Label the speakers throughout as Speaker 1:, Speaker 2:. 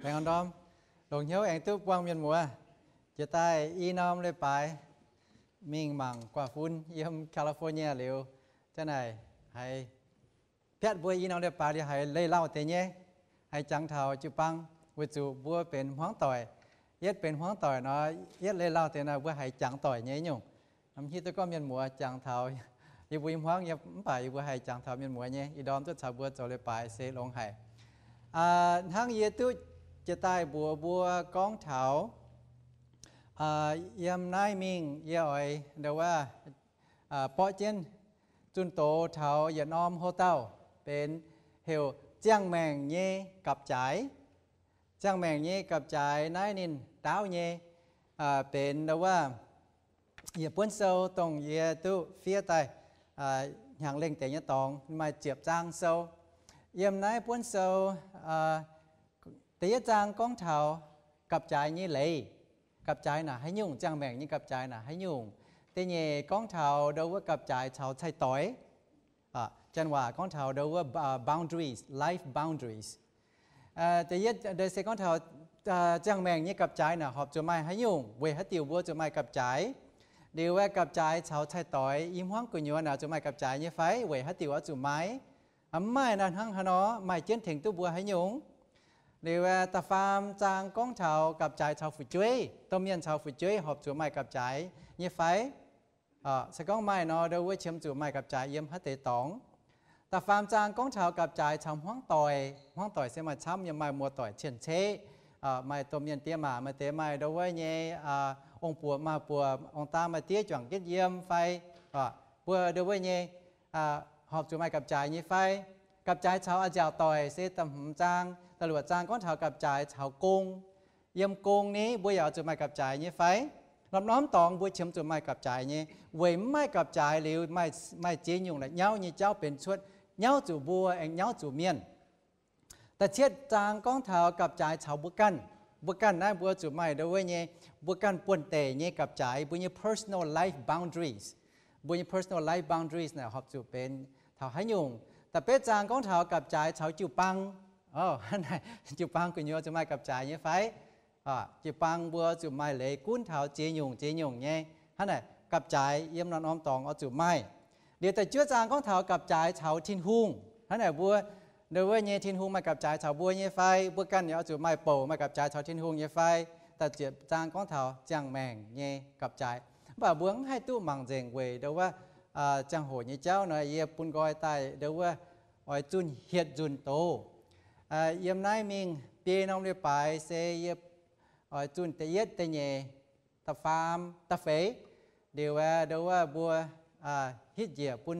Speaker 1: bạn con đom đồng nhớ anh túc quang miền mùaจะใต้อีน้อมเลยไปมิงมังกว่าฟุ้นเยี่ยมแคลิฟอร์เนียเร็วจะไหนให้แพทย์บัวอีน้อมเลยไปเดี๋ยวให้เล่เล่าแต่เนี้ยให้จังเทาจุปังวิจูบัวเป็นห้องต่อยเย็ดเป็นห้องต่อยเนาะเย็ดเล่เล่าแต่นะบัวให้จังต่อยเนี้ยยุ่งน้ำที่ตัวก็เมียนหมัวจังเทาอยู่บุยห้องอยู่ไปอยู่บัวให้จังเทาเมียนหมัวเนี้ยอีดอมตัวชาวบัวจะเลยไปเสลงให้ทั้งเยตุจะใต้บัวก้องเถายำนายมิงเย่อยเดี๋ยวว่าปอเจนจุนโตเถาอย่าน้อมโฮเต้าเป็นเหี่ยวเจียงแมงเย่กับจ่ายเจียงแมงเย่กับจ่ายนายนินดาวเย่เป็นเดี๋ยวว่าอย่าป้วนโซตรงเย่ตุเฟียไตอย่างเล่งแต่ยตองมาเจียบจางโซยำนายป้วนโซแต่ยจางก้องเถากับจ่ายเย่เลยกับใจน่ะให้ยุ่งจังแบ่งนี่กับใจน่ะให้ยุ่งแต่เนี่ยก้องเท้าเดาว่ากับใจเท้าใช้ต่อยจันว่าก้องเท้าเดาว่า boundaries life boundaries แต่ยัดเดี๋ยวเสก้องเท้าจังแบ่งนี่กับใจน่ะหอบจะไม่ให้ยุ่งเวหัติวบัวจะไม่กับใจเดี๋ยวว่ากับใจเท้าใช้ต่อยยิ้มห้องกุญยน่ะจะไม่กับใจนี่ไฟเวหัติวจะไม่ไม่นั่นทั้งฮะเนาะไม่เจนถึงตัวบัวให้ยุ่งเดี๋ยวตาฟาร์มจางก้องเท้ากับใจเท้าฝุ่นจุ้ยต้มเมียนเท้าฝุ่นจุ้ยหอบจู่ไม้กับใจยี่ไฟสก้องไม้เนาะเดี๋ยวเชื่อมจู่ไม้กับใจเยี่ยมฮัตเตตองตาฟาร์มจางก้องเท้ากับใจทำห้องต่อยเสียมาช้ำยังไม้มัวต่อยเฉียนเชไม้ต้มเมียนเตี้ยมาเตะไม้เดี๋ยวเนี่ยองปัวมาปัวองตามาเตี้ยจ่องเก็ดเยี่ยมไฟปัวเดี๋ยวเนี่ยหอบจู่ไม้กับใจยี่ไฟกับใจเท้าอาเจ้าต่อยเสตำหุ่มจางตลอดจางก้อนเท้ากับใจเท้าโกงเยี่ยมโกงนี้บัวอยากจะไม่กับใจเนี่ยไฟน้อมตองบัวเชื่อมจะไม่กับใจเนี่ยเว้ไม่กับใจหรือไม่เจียยุ่งเลยเย้าเนี่ยเจ้าเป็นชุดเย้าจู่บัวเองเย้าจู่เมียนแต่เช็ดจางก้อนเท้ากับใจเท้าบุกันนะบัวจู่ไม่โดยเนี่ยบุกันป่วนเตะเนี่ยกับใจบัวเนี่ย personal life boundaries บัวเนี่ย personal life boundaries เนี่ยหอบจู่เป็นเท้าให้ยุ่งแต่เป็นจางก้อนเท้ากับใจเท้าจู่ปังnày chụp băng của nhau chụp mai cặp trái như phải chụp băng bữa chụp mai lấy cuốn thảo chế nhung nhé này cặp trái yếm non om tòng ở chụp mai để tại trước trang con thảo cặp trái thảo thiên hung này bữa đối với nhé thiên hung mai cặp trái thảo bữa như phải bữa căn nhớ chụp mai bầu mai cặp trái thảo thiên hung như phải tại chụp trang con thảo chẳng mèn nhé cặp trái và bữa hai tu mảng rèn về đối với trang hồ như cháu này yếm pun gọi tại đối với ở chun hiện chun tôยามนายมิงเปียน้องเรียไปเสียจุนเตยเตเยตาฟาร์มตาเฟเดี๋ยวว่าบัวฮิตเจียปุ่น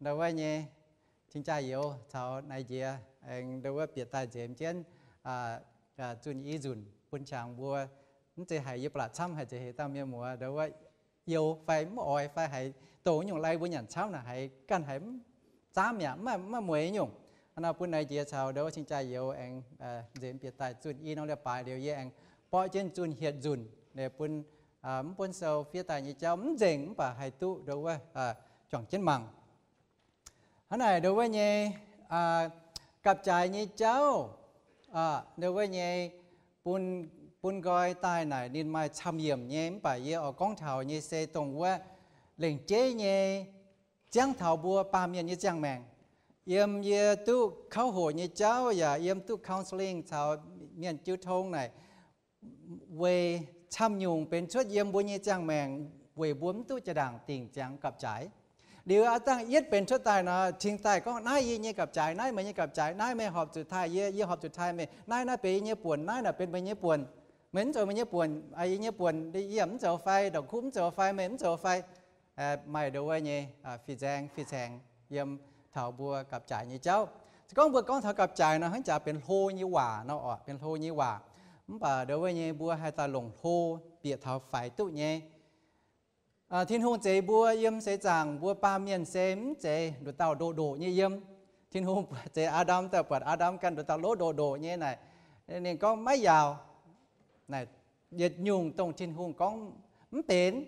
Speaker 1: เดี๋ยวว่าเนี่ยชิงใจเยอะชาวไนเจียเองเดี๋ยวว่าเปียตาเจมเช่นจุนอีจุนปุ่นช่างบัวนั่นจะหายปลาช้ำหายจะเหตุตามเมียมัวเดี๋ยวว่าเยอะไฟไม่อ่อยไฟหายโตอย่างไรบัวหยันเช้าน่ะหายกันหายจ้ามเนี่ยไม่มวยอย่างอันนั้นปุ่นในเจียชาวเดี๋ยวชิงใจเยอะเองเจมเปียตายจุนอีน้องเรียไปเดี๋ยวเยอะเองพอเจนจุนเหียดจุนเดี๋ยวปุ่นปุ่นเซลphía tại như cháu จ๋งป่ะให้ตู้เดี๋ยวว่าจ่องเช่นมังอันไหนเดี๋ยวว่าเนี่ยกับใจnhư cháuเดี๋ยวว่าเนี่ยปุ่นก้อยตายไหนนินมาทำเยี่ยมเนี่ยป่ะเยอะออกกล้องเท้าเนี่ยเซตรงว่าเหล่งเจ๊เนี่ยจ้างเท้าบัวปามเนี่ยจ้างแมงเยี่ยมเยอะตู้เข้าหัวเนี่ยเจ้าอย่าเยี่ยมตู้ counseling ชาวเมียนจิ้วทงไหนเวช่ำยุงเป็นชุดเยี่ยมบุญยี่จังแมงเวบุ้มตู้จะด่างติ่งจังกับใจเดี๋ยวอาตั้งยึดเป็นชุดตายนะทิ้งตายก็นายยี่กับใจนายไม่ยี่กับใจนายไม่หอบจุดท้ายยี่หอบจุดท้ายไม่นายเป็นยี่ป่วนนายน่ะเป็นยี่ป่วนเหม็นเจอไม่ยี่ป่วนไอ้ยี่ป่วนได้เยี่ยมเจอไฟดอกคุ้มเจอไฟเหม็นเจอไฟไม่ดูว่ายี่ฟีแจงเยี่ยมเถาบัวกับใจยี่เจ้าก้องบัวก้องเถากับใจนะให้จ่าเป็นโฮยี่หว่าเนาะเป็นโฮยี่หว่าbà đối với nhé bùa hai ta lồng thô bịa thảo phải tụ nhé thiên hùng chế bùa yếm sẽ chẳng bùa ba miền xém chế đồ tàu đồ như yếm thiên hùng chế Adam tàu bật Adam căn đồ tàu lỗ đồ như này nên có máy giàu này diệt nhung tông thiên hùng cóเป็น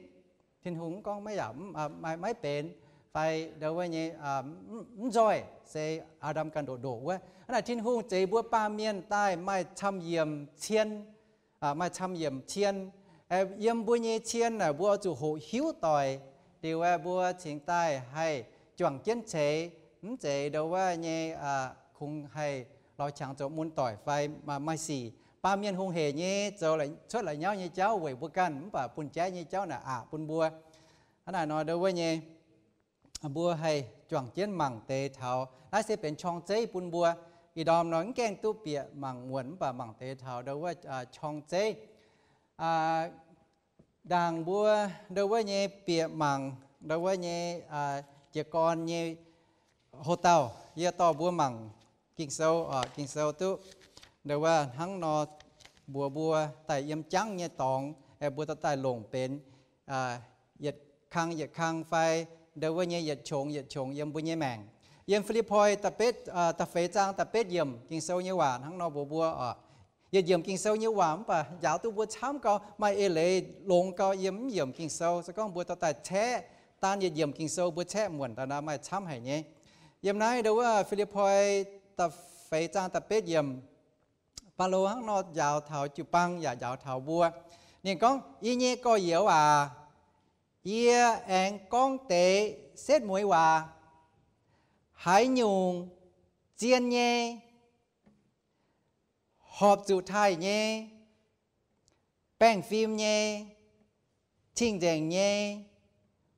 Speaker 1: thiên hùng có máy giàu máyเป็น phải đâu vậy nhỉ rồi sẽ Adam cần đổ quá là thiên hùng chế búa ba miền tai mai chăm yểm chiên mai chăm yểm chiên yểm búa nhẹ chiên là búa chủ hộ hiếu tỏi điều là búa chính tai hay chuẩn kiến chế chế đâu vậy nhỉ không hay lo chẳng cho muốn tỏi phải mà mai xì ba miền hùng hề nhé rồi lại xuất lại nhau như cháu về búa căn và bún trái như cháu là bún búa anh này nói đâu vậy nhỉ búa hay chuẩn chiến mảng tê thảo nó sẽเป็นช่องเจปุ่นบัวอีดอมน้องแกงตู้เปียหมังหวนป่าหมังเตเถาเดาว่าช่องเจด่างบัวเดาว่าเนี่ยเปียหมังเดาว่าเนี่ยเจ้ากรเนี่ยโฮเตลเยอะต่อบัวหมังกิ่งเซลตู้เดาว่าทั้งนอบัวไต่ยำจังเนี่ยตองบัวตะไต่ลงเป็นเหยียดคังไฟเดาว่าเนี่ยเหยียดชงยำบัวเนี่ยแมงยำฟิลิปพอยตะเป็ดตะเฟจางตะเป็ดยำกินเซลเนี่ยหวานทั้งนอบัวยำกินเซลเนี่ยหวานป่ะยาวตัวบัวช้ำก็ไม่เอเลยลงก็ยำกินเซลสักก้อนบัวตะไต่แช่ตานยำกินเซลบัวแช่หมวนตอนนั้นไม่ช้ำให้เนี่ยยำนั้นเดาว่าฟิลิปพอยตะเฟจางตะเป็ดยำปลาโลทั้งนอยาวเท้าจุปังอย่ายาวเท้าบัวเนี่ยก้องอีเนี่ยก็เหี่ยวเยี่ยแองก้องเตะเซตมวยHải nhung chiên nhé họp chủ thai nhé bèn phim nhé chinh đèn nhé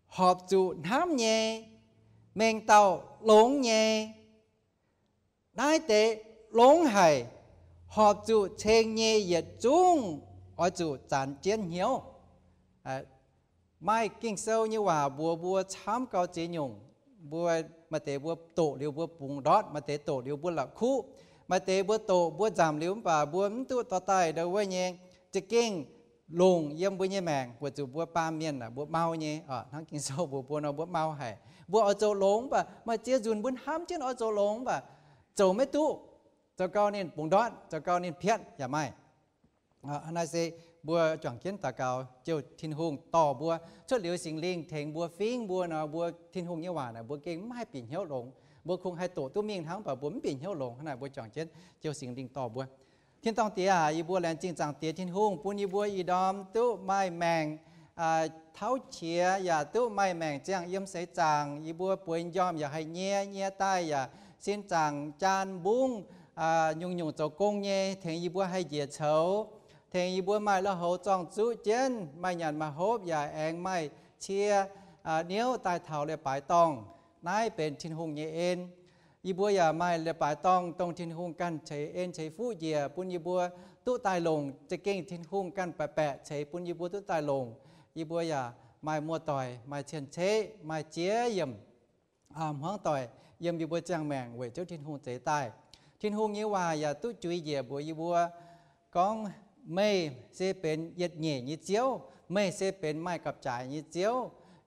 Speaker 1: họp chủ nám nhé men tàu lốn nhé nái tế lốn hải họp chủ chênh nhé yết chung ở chủ chán chiên hiếu mai kinh sâu như hòa bùa chám cao chế nhung bùa mà tế bùa tổ liều bùa bùng đót mà tế tổ liều bùa lạc khu mà tế bùa tổ bùa giảm liều và bùa tụ tỏ tài đâu với nhé chỉ kinh lùng yếm bùa nhé mèng của chủ bùa ba miền là bùa mau nhé thằng kinh sâu bùa nó bùa mau hay bùa ở chỗ lống và mà chia dùn bùa hám chứ ở chỗ lống và chỗ mấy tụ cho cao nên bùng đót cho cao nên phiếtอย่าไม่anh ấy sẽ bùa chọn kiến tà cao chiều thiên hùng tỏ bùa xuất liều sinh linh thành bùa phím bùa nó bùa thiên hùng như hòa này bùa kinh hai biển hiếu lồng bùa không hai tổ tu miên thắng và bốn biển hiếu lồng này bùa chọn kiến chiều sinh linh tỏ bùa thiên tông tía y bùa lén chính chẳng tía thiên hùng bùa y bùa y đom tu mai mèng tháo chia ya tu mai mèng chẳng yếm sấy chẳng y bùa bùa yom ya hay nhẹ tai ya xin chẳng chan bung nhung cho công nhé thành y bùa hay dễ xấu thành y bùa mai là hậu trọng chú chiến mai nhận mà hốp và anh mai chia nếu tài thảo là bài tòng nãyเป็นthiên hùng nhẹ en y bùa ya mai là bài tòng tông thiên hùng căn chế en chế phú dìa bún y bùa tu tài lồngจะเก่งthiên hùng cănแปะchế bún y bùa tu tài lồng y bùa ya mai mua tỏi mai chen chế mai chế yểm hoang tỏi yểm y bùa trang mèng về chỗ thiên hùng chế tài thiên hùng như hòa ya tu chui dìa bùa y bùa con mây sẽเป็นเหยียดเหย่ยี่เจียวไม่sẽเป็นไม้กับจ่ายยี่เจียว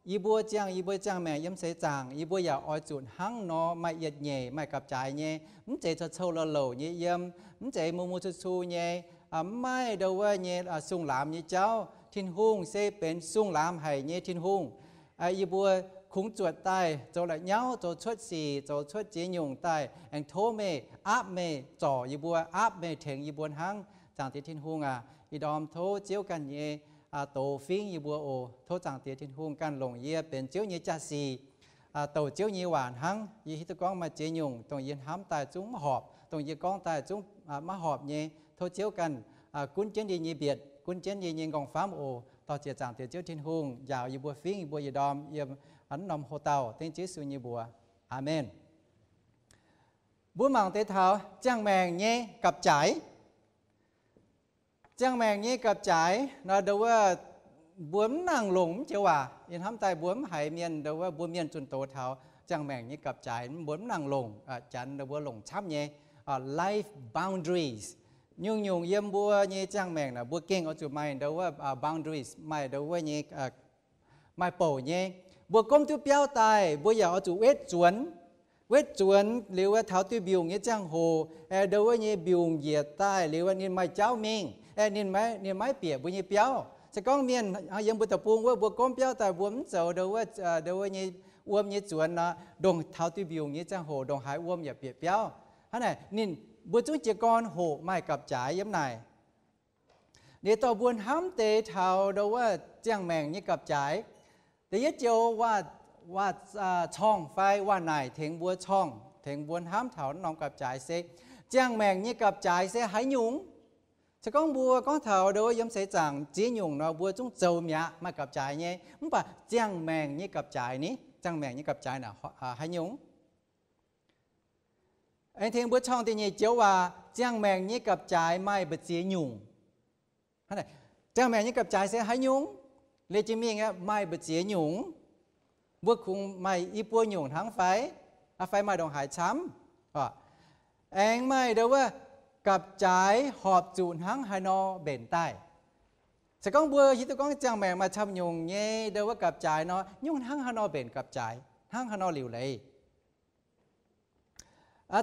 Speaker 1: ยีบัวจ้างแม่ย้ำเสจางยีบัวอย่าอ้อยจุดหั่งนอไม่เหยียดเหย่ไม่กับจ่ายเย่มันเจจะเช่าละเหล่ายี่เยี่ยมมันเจมูชูเย่ไม่เดาว่าเย่สุงหลามยี่เจ้าทิ้นหุ่งsẽเป็นสุงหลามให้เย่ทิ้นหุ่งยีบัวคุ้งจวดใต้โจละเย้าโจชดสีโจชดเจียยงใต้แองโทเมอาบเมจ่อยีบัวอาบเมเถงยีบัวหั่งchẳng tiết thiên hùng y đom thô chiếu căn nhé tổ phím y bùa ô thô chẳng tiết thiên hùng căn lồng ye bên chiếu nhé cha xì tổ chiếu nhé hoàn hăng y hít con mà chế nhung tổng yên hám tài chúng họp tổng yên con tài chúng mà họp nhé thô chiếu căn cuốn chiến đi nhé biệt cuốn chiến đi nhé gòng phám ô tao chỉ chẳng tiết chiếu thiên hùng dạo y bùa phím y bùa y đom y ấn nằm hồ tàu tên chế su nhé bùa amen bùa mảng tế thảo trang mèng nhé cặp trái chẳng mèng như cặp trái nó đâuว่าบวมนางหลงเจ้าว่ายินทำใจบวมหายเมียนเดี๋ยวว่าบวมเมียนจนโตเท้าจังแมงนี่กับใจบวมนางหลงจันเดี๋ยวว่าหลงช้ำเนี่ย life boundaries ยุ่งเยี่ยมบัวนี่จังแมงนะบัวเก่งเอาจุดไม่เดี๋ยวว่า boundaries ไม่เดี๋ยวว่านี่ไม่โป่เนี่ยบัวก้มตัวเปี้ยวตายบัวอยากเอาจุดเวทจวนหรือว่าเท้าตัวบิวนี่จังโหเดี๋ยวว่านี่บิวเหยียดใต้หรือว่านี่ไม่เจ้าเมงนินไม้เปียกบุญเปียวจะก้องเมียนยังบุตรปูงว่าบัวก้มเปียวแต่บัวมันเจ้าเดี๋ยวว่านี่ uom như chuẩn nó đồng tháo tuy biểu như trang hồ đồng hải uom ya bịa béo hắn này nên bữa chúng chỉ con hồ mai cặp trái giống này để tàu buôn hám tê thảo đâuว่าจ้างแมงนี่กับจ่ายแต่ยัดเจียวว่าช่องไฟว่าไหนถึงบัวช่องถึงบัวห้ามเถาน้องกับจ่ายเสจ้างแมงนี่กับจ่ายเสหายหยุ่งจะก้องบัวก้องเถาโดยย้ำเสจังจีหยุ่งเนาะบัวจุ้งเจ้าเมียมากับจ่ายเนี่ยมันป่ะจ้างแมงนี่กับจ่ายนี้จ้างแมงนี่กับจ่ายน่ะหายหยุ่งไอ้ถึงบัวช่องที่นี่เจียวว่าจ้างแมงนี่กับจ่ายไม่เบ็ดเสียหยุ่งฮะจ้างแมงนี่กับจ่ายเสหายหยุ่งเลยจะมีไงไม่เบ็ดเสียหยุ่งบัวคงไม่อีปัวหยุ่งทั้งไฟไฟไม่ดองหายช้ำเองไม่เดี๋ยวว่ากับจ่ายหอบจูนทั้งไฮโนเบนใต้จะก้องบัวฮิตก้องจ้างแมงมาทำหยุ่งเงี้ยเดี๋ยวว่ากับจ่ายเนาะยุ่งทั้งไฮโนเบนกับจ่ายทั้งไฮโนหลิวเลย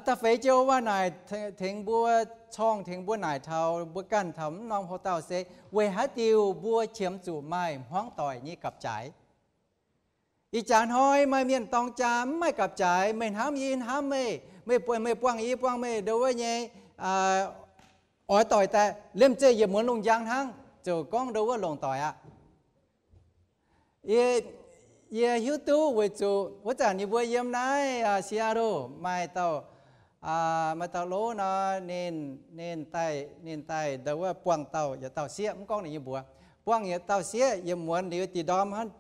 Speaker 1: แต่เฟยเจ้าว่านายถึงบัวช่องถึงบัวนายเทาบัวกันทำน้องพ่อเต่าเสเวหาติวบัวเฉียมจูไม้ห้องต่อยนี่กับจ่ายอีจานห้อยไม่เมียนตองจามไม่กับจ่ายไม่ห้ามยินห้ามไม่ป่วยไม่ป้วงอีป้วงไม่เดี๋ยวว่าเนี่ยอ๋อต่อยแต่เล่มเจอย่าเหมือนลงยางทั้งเจ้าก้องเดี๋ยวว่าลงต่อยเย่หิวตู้เวจูว่าจะนี่บัวเยี่ยมนายเสียรู้ไม่เต่ามาเต่าโลนะเน้นใต้เดี๋ยวว่าป้วงเต่าอย่าเต่าเสียมันก้องนี่บัวป้วงอย่าเต่าเสียอย่าเหมือนเดี๋ยวตีดอมฮัน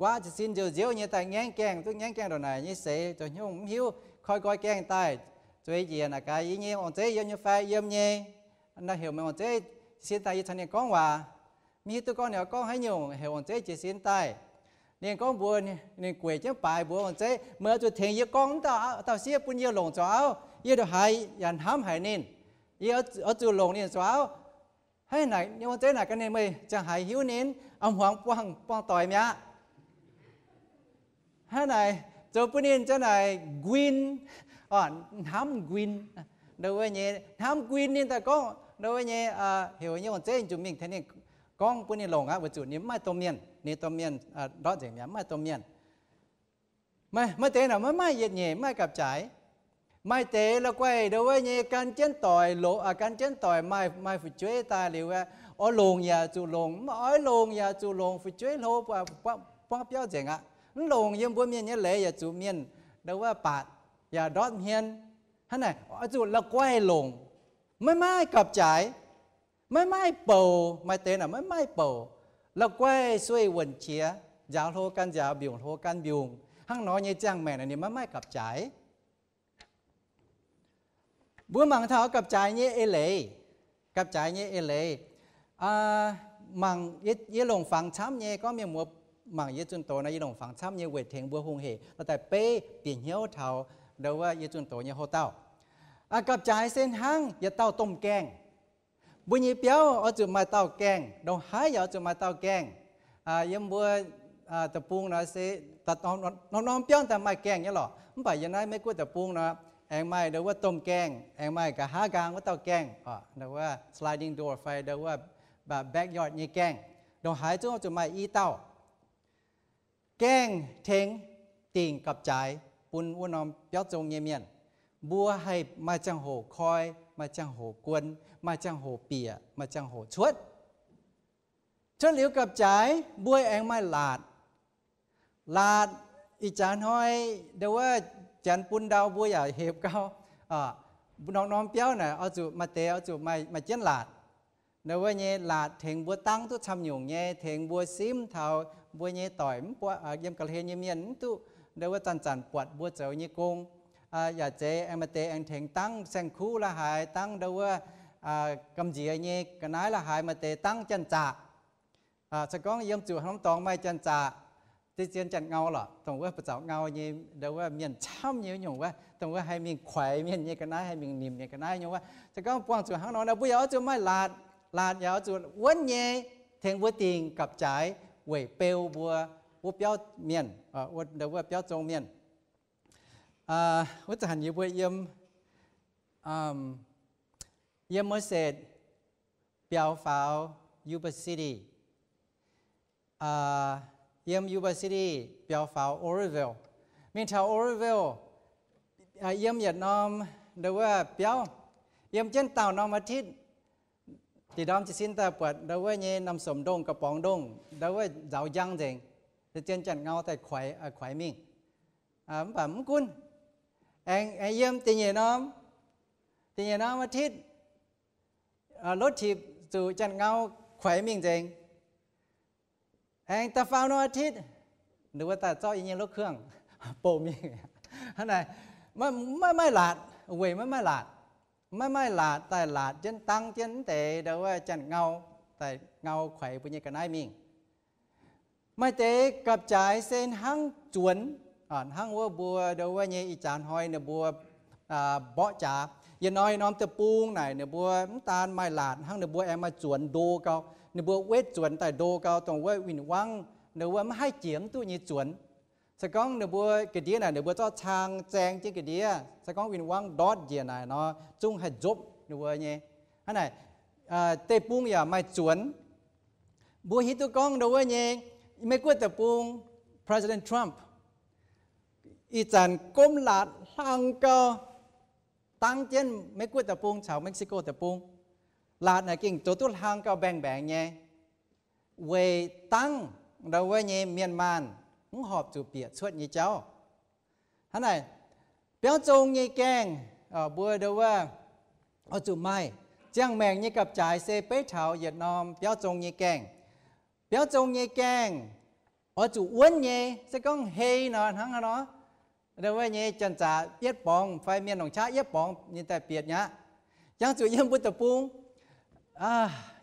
Speaker 1: ว่าจะสิ้นเจียวnhư tại ngán keng tôi ngán keng đồ này như sẽ cho nhung hiếu khoi coi keng tai chơi gì là cái ý nghĩa ông chế giống như phai giống như anh đã hiểu mà ông chế xin tai cho nên con hòa mi tôi con nhỏ con hay nhung hiểu ông chế chỉ xin tai nên con buồn nên quậy chứ bài buồn ông chế mới cho thiền với con tao xía bún nhiều lồng chó yêu đồ hay dàn hám hay nên yêu ở chỗ lồng nên chó hay này nhưng ông chế là cái này mày chẳng hay hiếu nên ông hoàng quăng tỏi míaฮะนายเจ้าปุ่นินเจ้านายกวินน้ำกวินเดี๋ยวเนี่ยน้ำกวินนี่แต่ก็เดี๋ยวเนี่ยเหี่ยวเนี่ยคนเจ้าจุ่มมิ่งท่านี่ก้องปุ่นินลงอ่ะวัตถุนี้ไม่ต้มเมียนนี่ต้มเมียนรอดอย่างเนี้ยไม่ต้มเมียนไม่เตะหน่ะไม่เย็ดเนี่ยไม่กับจ่ายไม่เตะแล้วก็เดี๋ยวเนี่ยการเจนต่อยโลการเจนต่อยไม่ฝึกช่วยตาหรือว่าอ๋อลงอย่าจู่ลงอ๋อลงอย่าจู่ลงฝึกช่วยโลป้าเปี้ยวเจ๋งอ่ะลงยังบัวเมียนเนี่ยเลยอย่าจูเมียนเดี๋ยวว่าปาดอย่าดอดเมียนท่านไหนจูละก้อยลงไม่กับจ่ายไม่เป่าไม่เต้นอ่ะไม่เป่าละก้อยช่วยวนเชียยาวโทกันยาวบิวโทกันบิวห้างน้อยเนี่ยจ้างแม่อันนี้ไม่กับจ่ายบัวมังเท้ากับจ่ายเนี่ยเอเลยกับจ่ายเนี่ยเอเลยมังเยลงฟังช้ำเนี่ยก็มีหมวมังเยจุนโตนะยี่หลงฝังช้ำเยเวทเทงบัวหงเหแต่เป้เปลี่ยนเหี้ยวเท้าเดี๋ยวว่าเยจุนโตเยโฮเต้ากับจ่ายเส้นห้างอย่าเต้าต้มแกงบุญยี่เปียวเอาจุดมาเต้าแกงดองหายอย่าจุดมาเต้าแกงยมบัวตะปุงนะเสตัดน้องเปียวแต่ไม่แกงเนี่ยหรอมันไปยังไงไม่กู้ตะปุงนะเองไม่เดี๋ยวว่าต้มแกงเองไม่กับหากลางว่าเต้าแกงเดี๋ยวว่า sliding door ไฟเดี๋ยวว่าแบบ backyard ยี่แกงดองหายจุดมาอีเต้าแกงเทงติ่งกับจ่ายปุ่นวนอมเปียวจงเงียนบัวให้มาจังโหคอยมาจังโหกวนมาจังโหเปียมาจังโหชดเหลียวกับจ่ายบัวเองไม่หลาดอีจานห้อยเดี๋ยวว่าจันปุ่นดาวบัวใหญ่เห็บเก้าน้องเปียวน่ะเอาจุมาเตะเอาจุมาเจียนหลาดเดี๋ยวว่าเนี่ยหลาดเทงบัวตั้งทุกทำหยุ่งเนี่ยเทงบัวซิมเท่าบัวเนี่ยต่อยมันปวดเยี่ยมกระเทียมเมียนตู้เดี๋ยวว่าจันปวดบัวเจ้าเนี่ยกงอย่าเจเอ็มเตเอ็งเถงตั้งแสงคู่ละหายตั้งเดี๋ยวว่ากำเจียเนี่ยกันน้ายละหายมาเตตั้งจันจ่าสก้องเยี่ยมจู่น้ำตองไม่จันจ่าที่เจียนจันเงาหรอตรงว่าประเจ้าเงาเนี่ยเดี๋ยวว่าเมียนช้ำเนี่ยอยู่ว่าตรงว่าให้มีไข่เมียนเนี่ยกันน้ายให้มีนิ่มเนี่ยกันน้ายอยู่ว่าสก้องปวงจู่ห้างนอนนะบัวเอาจู่ไม่หลาดยาวจู่วันเนี่ยเถงบัวติงกับจ่ายเว่ยเปลวบัวเปียวเมียนเดี๋ยวว่าเปียวจงเมียนว่าจะหันอยู่บัวเยี่ยมเมื่อเสร็จเปียวฟ้ายูบาซิตี้เยี่ยมยูบาซิตี้เปียวฟ้าโอริเวล mình chào Orville yếm Việt Nam đâuว่าเปียวยามเจนเต่านอมอาทิตย์จีดอมจะสินตาปวดเดาว่าเนี่ยนำสมดงกระป๋องดงเดาว่าเจ้ายังเจงจะเจนจันเงาแต่ไข่มิ่งแบบมึงคุณเอ็งเยี่ยมตีเหยน้อมอาทิตย์รถถีบสู่จันเงาไข่มิ่งเจงเอ็งตาฟ้าน้ออาทิตย์หรือว่าตาจ้อยยังรถเครื่องโปมิ่งท่านไหนไม่หลาดเว้ยไม่หลาดไม่หลาดแต่หลาดเจนตั้งเจนแต่เดาว่าจันเงาแต่เงาไข่ปุญญกันได้มิ่งไม่เตะกับจ่ายเส้นหั่งจวนหั่งว่าบัวเดาว่าเนี่ยอีจานหอยเนี่ยบัวเบาะจ่าอย่าน้อยน้อมตะปูงไหนเนี่ยบัวตาลไม่หลาดหั่งเนี่ยบัวแอมมาจวนโดเกาเนี่ยบัวเวทจวนแต่โดเกาตรงว่าวินวังเนี่ยว่าไม่ให้เจียมตู้เนี่ยจวนสก้องเนี่ยบัวกระเดียน่ะเนี่ยบัวเจ้าช้างแจงจีกระเดียสก้องวินวังดอดเจียน่ะเนาะจุ้งให้จบเนี่ยบัวเนี่ยอันไหนเตะปูงอย่าไม่จวนบัวฮิตุก้องเนี่ยว่าเนี่ยไม่กลัวแต่ปูง President Trump อีจันก้มหลาดห่างก็ตั้งเจนไม่กลัวแต่ปูงชาวเม็กซิโกแต่ปูงหลาดน่ะกิ่งตัวตุ้ห่างก็แบ่งเนี่ยเวตั้งเราว่าเนี่ยเมียนมานมึงหอบจูเปียชวดยี่เจ้าท่านไหนเปียวจงยี่แกงบัวเดาว่าเอาจูไม้เจียงแมงยี่กับจ่ายเซเป้เฉาเหยียดนอมเปียวจงยี่แกงเปียวจงยี่แกงเอาจูอ้วนยี่จะก้องเฮนอนทั้งเนาะเดาว่ายี่จันจ่าเย็ดปองไฟเมียนหนองช้าเย็ดปองยี่แต่เปียดเนี้ยยังจูยังบุตรปุง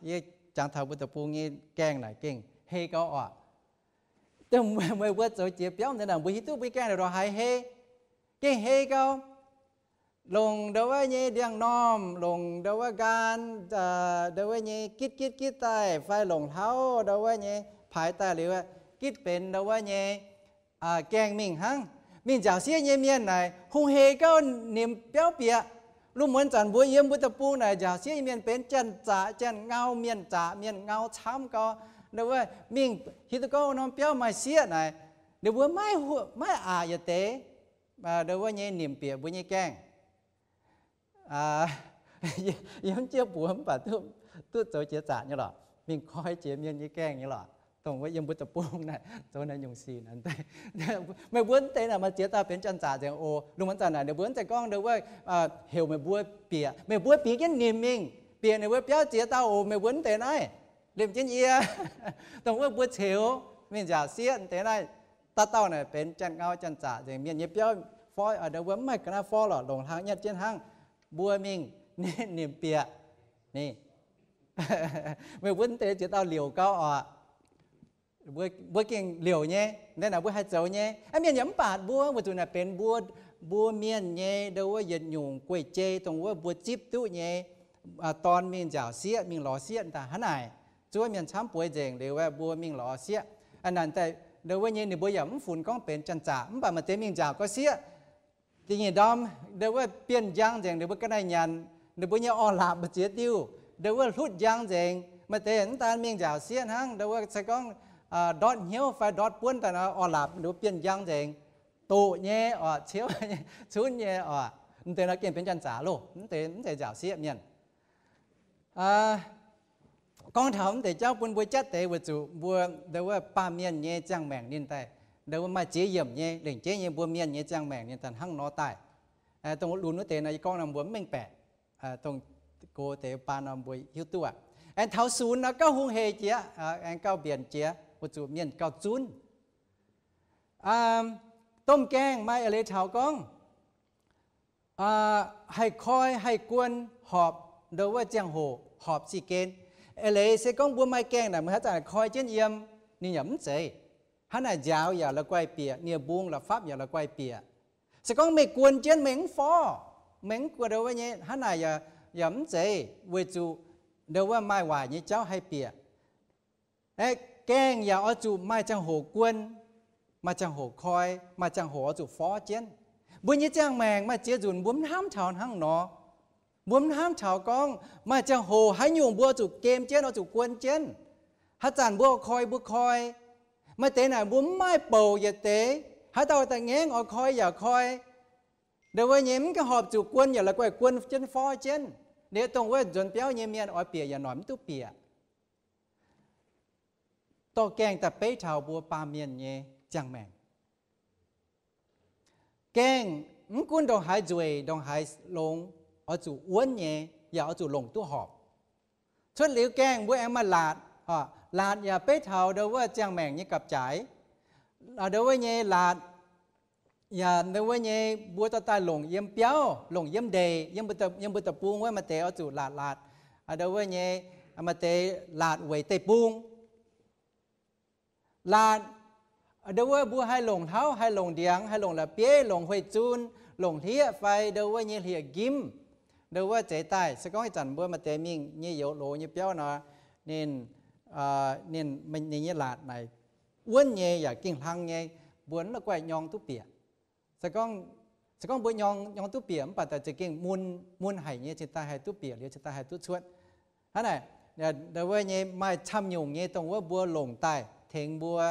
Speaker 1: ยี่จังเท่าบุตรปุงยี่แกงไหนเก่งเฮก็อ่ะแต่เมื่อวันจะเจ็บเปี้ยมเนี่ยนะบุหิตุบุแกงเราหายเฮเก่งเฮก็ลงเดาว่าเนี่ยเดียงน้อมลงเดาว่าการเดาว่าเนี่ยคิดใต้ไฟหลงเท้าเดาว่าเนี่ยภายใต้หรือว่าคิดเป็นเดาว่าเนี่ยแกงมิ่งหังมิ่งจากเสียเนี่ยเมียนไหนหงเฮก็นิ่มเปี้ยวเปียลูกเหมือนจันบัวเยี่ยมบุตรปูไหนจากเสียเมียนเป็นจันจ่าจันเงาเมียนจ่าเมียนเงาช้ำก็เดี๋ยวว่ามิ่งฮิตโก้น้องเปี้ยวมาเสียไหนเดี๋ยวว่าไม่อย่าเตะเดี๋ยวว่าเนี่ยนิ่มเปียบุญเนี่ยแกงยังเจี๊ยบปัวมันป่ะตู้โจเจี๊ยจ่าเนี่ยหรอมิ่งคอยเจี๊ยบเนี่ยแกงเนี่ยหรอตรงว่ายังบุตรปูไหนโจนั้นยงซีนั่นแต่ไม่บ้วนเตะน่ะมาเจี๊ยตาเป็นจันจ่าจังโอลุงมันจันน่ะเดี๋ยวบ้วนใจก้องเดี๋ยวว่าเหี่ยวไม่บ้วนเปียไม่บ้วนเปียแค่นิ่มมิ่งเปียในว่าเปี้ยวเจี๊ยตาโอไม่บ้วนเตะไหนเรียมจินเอียตรงว่าบัวเฉียวมีจ่าเสียนแต่ได้ตาเต้าเนี่ยเป็นจันเงาจันจ่าอย่างเมียนเย็บย่อยฟอยเดี๋ยวว่าไม่กระนั้นฟอหรอกลงทางยัดเจียนห้างบัวมิงนี่นิ่มเปียนี่ไม่วุ้นเตะจะเต้าเหลียวเก้าบัวเก่งเหลียวเนี่ยนั่นน่ะบัวให้เจ้าเนี่ยไอเมียนย้ำปาดบัวจุดน่ะเป็นบัวเมียนเนี่ยเดี๋ยวว่าหยัดหยุ่งกล้วยเจตรงว่าบัวจิ๊บตู้เนี่ยตอนมีจ่าเสียมีหล่อเสียแต่หันไหนช่วยเมียนช้ำป่วยเจงเดี๋ยวว่าบัวมิงหล่อเสียอันนั้นแต่เดี๋ยวว่าเนี่ยบัวหยำฝุ่นก้องเป็นจันจ่ามันแบบมาเตมิงจ่าก็เสียทีนี้ดอมเดี๋ยวว่าเปลี่ยนยางเจงเดี๋ยวว่าก็ได้ยันเดี๋ยวว่าเนี่ยอ่อนหลับมาเจียดิวเดี๋ยวว่ารุดยางเจงมาเตนตาเมียงจ่าเสียทั้งเดี๋ยวว่าใส่ก้องดอดเหี้ยวไฟดอดป้วนแต่ละอ่อนหลับเดี๋ยวเปลี่ยนยางเจงตูเนี่ยเชี่ยวชุนเนี่ยมันเตนเราเก่งเป็นจันจ่าลูกมันเตนจ่าเสียเมียนcon thầm thì cháu buôn buôn chết để vượt chủ buôn đâuว่าป้าเมียนเนี่ยจังแมงนินแต่เดี๋ยวมาเจี๊ยบเนี่ยเด่งเจี๊ยเนี่ยบัวเมียนเนี่ยจังแมงเนี่ยแต่หั่งน้อตายตรงรุ่นนู้นเตะในกองนำบัวเม่งแปะตรงโกเตะปานำบัวหิ้วตัวเท้าศูนย์นะก็หงเฮเจี๊ยเก้าเบียนเจี๊ยวจุเมียนเก้าจุนต้มแกงไม่อะไรเท้ากองให้คอยให้กวนหอบเดี๋ยวว่าเจียงโหหอบสีเกนเลยsẽ có bữa mai keng này mới hát là coi trên yếm ni nhẩm gì hắn là giáo giờ là quay bìa nia buông là pháp giờ là quay bìa sẽ có mấy cuốn trên miếng phò miếng của đâu vậy nhé hắn là giờ nhẩm gì về chủ đâuว่าmai hoài như cháu hay bìa keng giờ ở chủ mai trang hồ quân mai trang hồ coi mai trang hồ ở chủ phó trên bữa như trang mèng mai chia dùn bún hám thảo hăng nó buôn ham chào con mà chẳng hồ hãy nhung bua chủ kem trên nó chủ quân trên hát chản bua khoi mà thế này buôn mai bầu vậy thế hãy tao tại nghe ở khoi giờ khoi đối với nhím cái hộp chủ quân giờ là quay quân chân phó chân nếu tông với dồn béo nhím miên ở bìa giờ nói tu bìa to keng tập bế thảo bùa pa miên nhé chẳng mèn keng quân đồng hải duệ đồng hải lồng ở chủ uốn nhé giờ ở chủ lồng tu họp xuất liễu keng bữa em mà lạt giờ bế thảo đối với chẳng mèn như cặp trái đối với nhé lạt giờ đối với nhé bữa ta lồng yếm béo lồng yếm đề yếm bữa tập buông với mà té ở chủ lạt đối với nhé mà té lạt về té buông là đối với bữa hai lồng tháo hai lồng điang hai lồng là bế lồng huệ chun lồng thía phải đối với như là kim đối với chế tài sẽ có cái trận bữa mà tế mình như dấu lỗ như béo nó nên mình như lạt này uốn nhẹ và kinh thăng nhẹ buồn là quay nhong túp bìa sẽ có bữa nhong túp bìa mà ta chỉ kinh muôn hải nhẹ chế tài hải túp bìa liệu chế tài hải túp chuột thế này đối với nhẹ mai tham nhung nhẹ tông với bữa lồng tài thèn bùa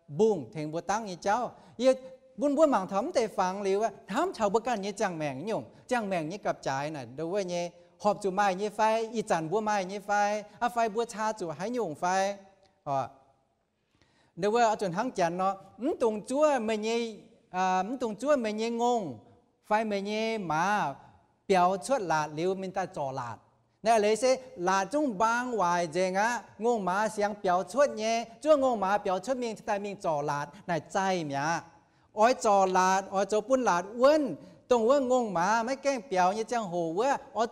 Speaker 1: buông thèn bùa tăng như cháu như bùa mảng thấm tề phẳng liu thấm chào bữa can như chẳng mèn nhung chẳng mèn như cặp trái này đối với như họp chủ mai như phai y chản bùa mai như phai phai bùa cha chủ hãy nhung phai đối với ở chuẩn hăng chản nó tùng chúa mình như ngông phai mình như mà biểu xuất là liu mình ta trò lạt nè lấy xe là chúng bang ngoài dèng á ngôn mà xiang biểu xuất nhé chúa ngôn mà biểu xuất mình tại mình trò lạt này chay mía ôi trò lạt ôi trò bún lạt uốn tông uốn ngôn mà mấy cái biểu như chẳng hồ uốn ôi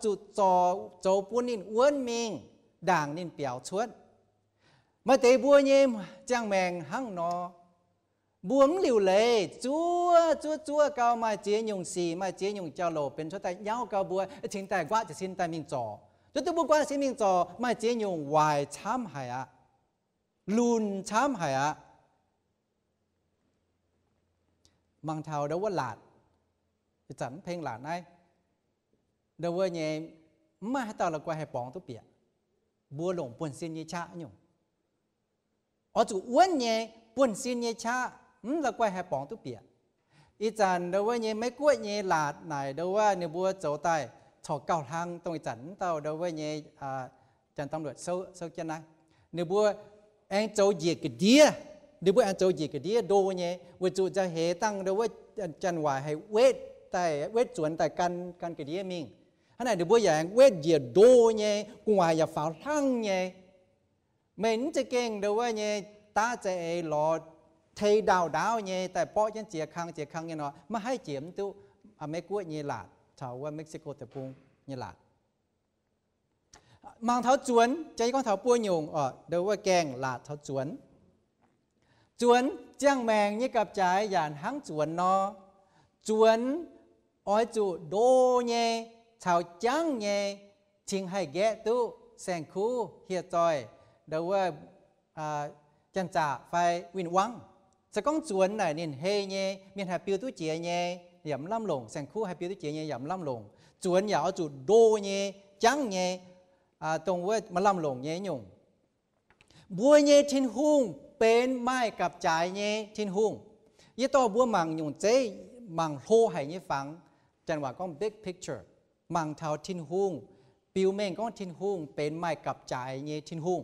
Speaker 1: trò bún nín uốn mình đảng nín biểu xuất mà tế bùa nhé chẳng mèn hăng nó buông liều lệ chúa cao mà chế nhung xì mà chế nhung chào lộ bên chỗ tay nhau cao bùa chính tài quá chỉ xin tay mình trò tôi buông qua xin mình trò mà chế nhung hoài chám hải ạ lùn chám hải ạ mang thảo đâu có lạt chẳng phênh lạt này đâu có nhẹ mà tao là qua hay bóng tôi bịa bùa lồng buồn xin như cha nhung ở chủ uốn nhẹ buồn xin như cha là quay hai bóng tu bịa ít dần đâu với nhé mấy cuối nhé lạt này đâu với nhé bùa chỗ tay thọ cao thang tông chẩn tao đâu với nhé chẩn tông luật sâu chân này nhé bùa anh chỗ gì cái đĩa nhé bùa anh chỗ gì cái đĩa đồ nhé với chủจะhệ tăng đâu với chân hoài hay wet tay wet chuẩn tay căn cái đĩa mình thế này nhé bùa dạng wet gì đồ nhé ngoài giờ pháo thăng nhé mình chỉ kinh đâu với nhé ta sẽ lo thầy đào nhé tại bỏ chân chia khang như nó mà hay chiếm tu mấy cuối như lạt thảo qua Mexico tập trung như lạt mang thảo chuốn chạy con thảo bua nhung đâu qua keng lạt thảo chuốn chẳng mèn như cặp trái dàn hăng chuốn nó chuốn oi chủ đô nhé thảo trắng nhé chính hay ghé tu sen khu hiệt rồi đâu qua chân trả phải win wang sẽ có chuồn này nên hay nhé miền Hà Piêu tu chia nhé yểm lâm lồng sang khu Hà Piêu tu chia nhé yểm lâm lồng chuồn nhà ở chủ đô nhé trắng nhé tรงvới mà lâm lồng nhé nhung bùa nhé thiên hung bên mai cặp trái nhé thiên hungยี่ตัวบัวมังยงเจมังโฮให้ยี่ฟังจันว่าก็ big picture มังเท่าทินหุงปิวเมงก็ทินหุงเป็นไม้กับจ่ายยี่ทินหุง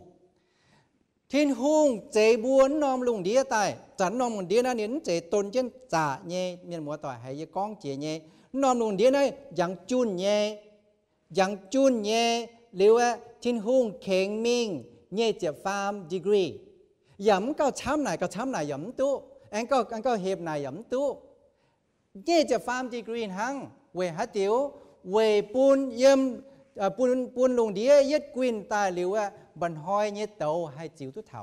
Speaker 1: ทินหุงเจบัวนอมลุงเดียตายจันนอมลุงเดียนั่นเจตนเจนจ่ายี่เมียนมัวต่อยให้ยี่ก้องเจียยี่นอมลุงเดียนั่นยังจุนยี่หรือว่าทินหุงเข่งมิงยี่เจ็บฟาร์มดีกรีย้ำก็ช้ำไหนย้ำตู้อันก็เห็บไหนย้ำตู้ยี่เจ็บฟาร์มดีกรีหังเวหัดเดียวเวปูนเยี่ยมปูนลุงเดียยึดกวินตายหรือว่าบันหอยยี่โตให้จิ๋วทุกเถา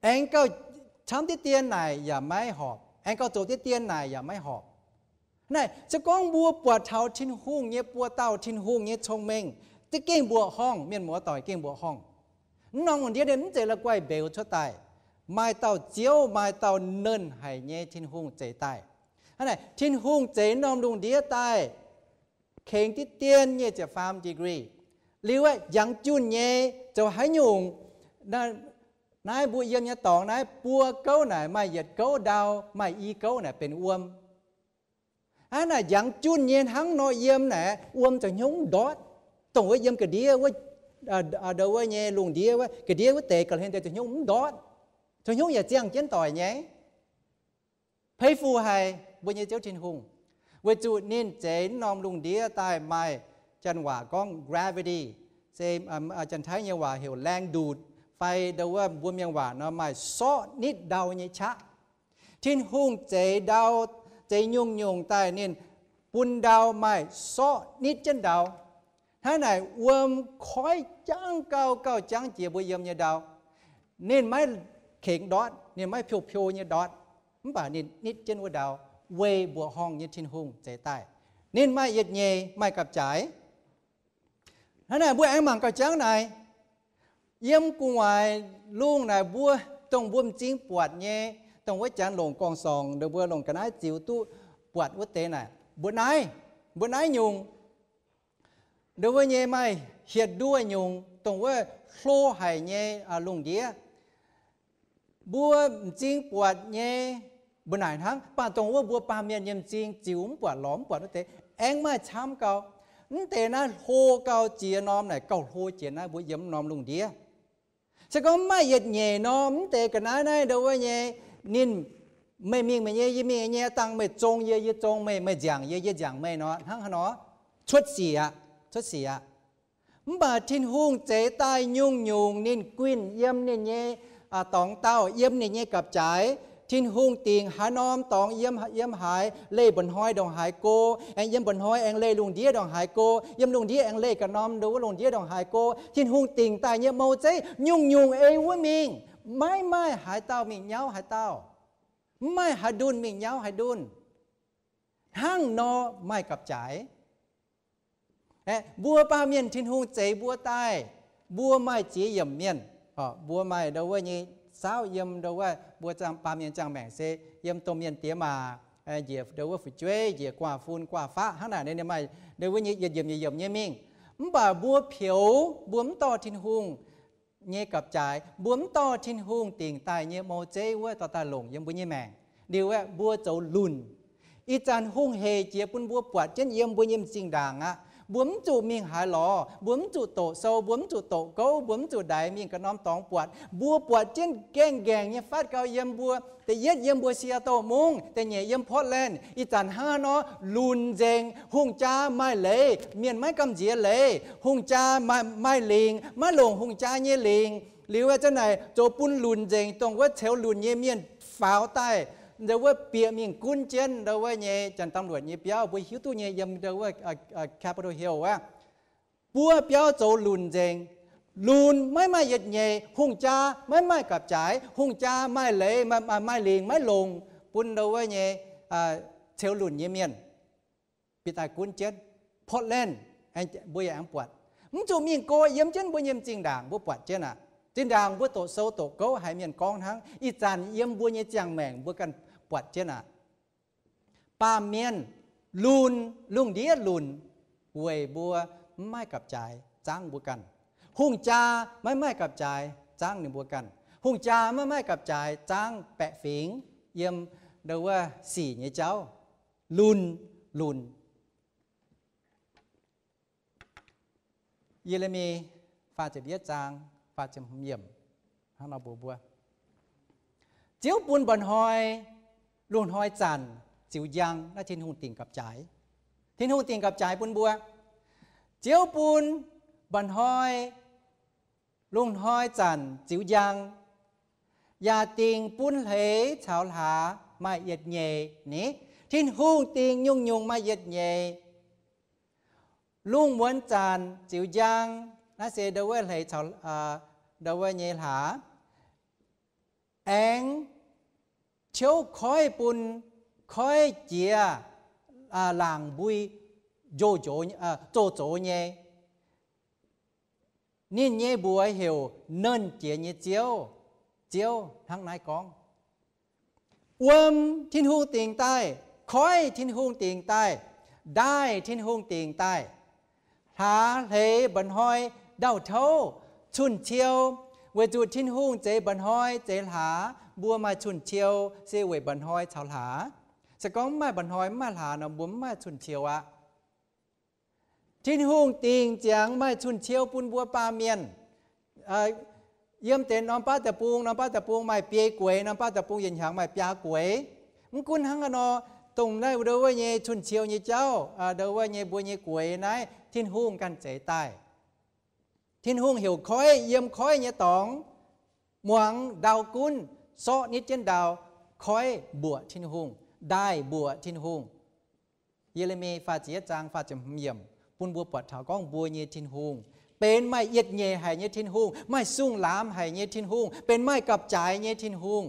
Speaker 1: อันก็ช้ำที่เตียนไหนอย่าไม่หอบอันก็โจที่เตียนไหนอย่าไม่หอบนี่จะก้องบัวปวดเท้าทิ้นหุ่งเงี้ยปัวเต้าทิ้นหุ่งเงี้ยชงเมงจะเก่งบัวห้องเมียนหมัวต่อยเก่งบัวห้องน้องคนเดียวเดินเจละกวยเบลชั่วตายไม่เต้าเจียวไม่เต้าเนินให้เงี้ยทิ้นหุ่งเจตายนี่ทิ้นหุ่งเจน้องลุงเดียตายเข่งที่เตียนเงี้ยจะฟาร์มดีกรีหรือว่ายังจุนเงี้ยจะให้ยุงนั่น นายบัวเยี่ยมเนี่ยตองนายปัวเก้าไหนไม่เหยียดเก้าดาวไม่อีเก้าไหนเป็นอ้วมอันน่ะยังจุนเย็นทั้งน้อยเยี่ยมไหนอ้วมจะยงดอดตรงว่าเยี่ยมกระเดียว่าเดี๋ยวว่าเนี่ยลุงเดียว่ากระเดียว่าเตะกันเห็นแต่จะยงดอดจะยงอย่าเจียงเจียนต่อยไงเพย์ฟูไฮบัวเนี่ยเจ้าทินหงว่าจุดนินเจนนอมลุงเดียตายไม่จันว่าก้อง gravity เซมจันท้ายเนี่ยว่าเหวแรงดูดไฟเดาว่าบัวเมียงว่าเนาะไม่ซ้อนิดเดาเนี่ยชะทินหงเจเดาเจยุงใต้นินปุ่นเดาไม่ซ้อนิดจันเดาถ้าไหนวมคอยจังเก่าจังเจียบัวเยี่ยมเนี่ยเดานินไม่เข่งดอดนินไม่เพียวเนี่ยดอดมันป่านินนิดจันว่าเดาเวบัวห้องเนี่ยทินหงเจใต้นินไม่เย็ดเย่ไม่กับจ่ายถ้าไหนบัวแองมังกับจังไหนเยี่ยมกูไว้ลุงไหนบัวต้องบัวจริงปวดเย่ต้องว่าจันหลงกองซองเดี๋ยวบัวหลงกันนะจิ๋วตู้ปวดวัดเตะไหนบัวไหนยุงเดี๋ยวว่าเย่ไม่เหียดด้วยยุงต้องว่าโคหายเย่ลุงเดียบัวจริงปวดเย่บัวไหนทั้งป่าตรงว่าบัวปาเมียนเยี่ยมจริงจิ๋วปวดหลอมปวดวัดเตะแองมาช้ำเก่านั่นแต่นะโคเก่าเจียน้อมไหนเก่าโคเจียนะบัวเยี่ยมน้อมลุงเดียฉันก็ไม่เหยียดเหย่น้อมแต่กันนั้นเดี๋ยวว่าเย่นินไม่มีไม่เย่ยี่มีเย่ตั้งไม่จงเย่จงไม่จังเย่จังไม่เนาะทั้งเนาะชุดเสียบ่าทิ้นหุ่งเจใต้ยุงนินกวินเยี่ยมนินเย่ตองเต้าเยี่ยมนินเย่กับจ่ายทิ้นหุ่งติงหาน้อมตองเยี่ยมหายเล่บนห้อยดองหายโกเอ็งเยี่ยมบนห้อยเอ็งเล่ลุงเดียดองหายโกเยี่ยมลุงเดียเอ็งเล่กับน้อมดูว่าลุงเดียดองหายโกทิ้นหุ่งติงใต้เยี่ยมเมาใจยุงเอวมิงไม่หายเต้ามิงเย้าหายเต้าไม่หาดุนมิงเย้าหายดุนทั้งนอไม่กับจ่ายบัวปาเมียนทิ้นหุ่งเจบัวใต้บัวไม่จีเยี่ยมเมียนบัวไม่เดาว่านี่สาวเยี่ยมเดาว่าบัวจังปาเมียนจังแมงเซเยี่ยมตัวเมียนเตี้ยมาเหยียบเดาว่าฝุ่นจ้วยเหยียบกว่าฝุ่นกว่าฟ้าข้างหน้าเนี่ยไม่เดาว่านี่เยี่ยมเนี่ยมิงบ่าบัวเผียวบัวมต่อทิ้นหุ่งเงี้ยกับจ่ายบัวมต่อทิ้นหุ่งติ่งตายเงี้ยโมเจว่าต่อตาหลงยังบัวเงี้ยแมงเดี๋ยวว่าบัวเจ้าลุนอีจันหุ่งเฮเจียปุ่นบัวปวดเช่นเยี่ยมบัวเยี่ยมจริงด่างบวมจูมิงหายหล่อบวมจูโตโซบวมจูโตเก้าบวมจูได้มิงกระน้อมตองปวดบัวปวดเช่นแกงเนี่ยฟาดเกาเยี่ยมบัวแต่เยี่ยมบัวเสียโตมุงแต่เนี่ยเยี่ยมพอดแลนอีจันห้าเนาะลุนเจงหุ่งจ้าไม่เลยเมียนไม่กำเจียเลยหุ่งจ้าไม่ลิงไม่หลงหุ่งจ้าเนี่ยลิงหรือว่าเจ้าไหนโจปุ่นลุนเจงตรงว่าเชลลุนเนี่ยเมียนฝ้าใต้เดี๋ยวว่าเปียมิงกุนเจนเดี๋ยวว่าเนี่ยจันตำรวจเนี่ยเปียวบัวหิวตัวเนี่ยยังเดี๋ยวว่าCapitol Hill ว่าบัวเปียวโจลุนเจงลุนไม่เหยียดเนี่ยหุ่งจ้าไม่กับจ่ายหุ่งจ้าไม่เลยไม่ลิงไม่ลงปุ่นเดี๋ยวว่าเนี่ยเชลลุนเนี่ยเมียนปีตากุนเจนพอดแลนด์บัวอย่างปวดมึงจูมิงโกเยี่ยมเจนบัวเยี่ยมจริงด่างบัวปวดเจนจินด่างบัวโตโซโตเก้าหายเมียนกองทั้งอีจันเยี่ยมบัวเนี่ยจังแมงบัวกันปวดเจนปาเมียนลุงเดียลุนเวยบัวไม่กับจ่ายจ้างบัวกันหุ่งจ้าไม่กับจ่ายจ้างหนึ่งบัวกันหุ่งจ้าไม่กับจ่ายจ้างแปะฝิงเยี่ยมเดี๋ยวว่าสี่เนี่ยเจ้าลุนเยเรมีฟาจะเบียจางฟาจะเยี่ยมให้เราบัวเจียวปูนบนหอยลุนหอยจันจิวยังและทิ้นหุ่นติ่งกับจ่ายทิ้นหุ่นติ่งกับจ่ายปูนบัวเจียวปูนบนหอยลุนหอยจันจิวยังยาติ่งปูนเหชาวหาไม่เหยียดเย่นี่ทิ้นหุ่นติ่งยุงไม่เหยียดเย่ลุงม้วนจันจิวยังน่าเสียดว่าเหชาวดว่าเย่หาแองเชียวคอยปุนคอยเจียหลังบุยโจเย่นี่เย่บัวเหี่ยวเนินเจียเย่เจียวทั้งนายกองอวมทิ้นหูติ่งใต้คอยทิ้นหูติ่งใต้ได้ทิ้นหูติ่งใต้หาเหบนหอยเดาเท้าชุนเชียว เวจูทิ้นหุ่งเจบันห้อยเจหาบัวมาชุนเชียวเซเวบันห้อยชาวหาสก้องไม่บันห้อยมาหานะบัวมาชุนเชียวอะทิ้นหุ่งติงเจียงไม่ชุนเชียวปุนบัวปาเมียนเยี่ยมเต็นน้องป้าตะปูงน้องป้าตะปูงไม่เปียกวยน้องป้าตะปูงยินหางไม่เปียกวยมึงกุนหังกันอตรงได้เดาว่าเย่ชุนเชียวเย่เจ้าเดาว่าเย่บัวเย่กวยนายทิ้นหุ่งกันใจใต้ทิ้นหุ่งเหี่ยวคอยเยี่ยมคอยเย่ตองหมวงดาวกุนโซนิดเจนดาวคอยบัวทิ้นหุ่งได้บัวทิ้นหุ่งเยเรมีฟาเจียจางฟาจำเยี่ยมปุนบัวปวดเท้าก้องบัวเย่ทิ้นหุ่งเป็นไม้เย็ดเย่ให้เย่ทิ้นหุ่งไม้สุ่งหลามให้เย่ทิ้นหุ่งเป็นไม้กับจ่ายเย่ทิ้นหุ่ง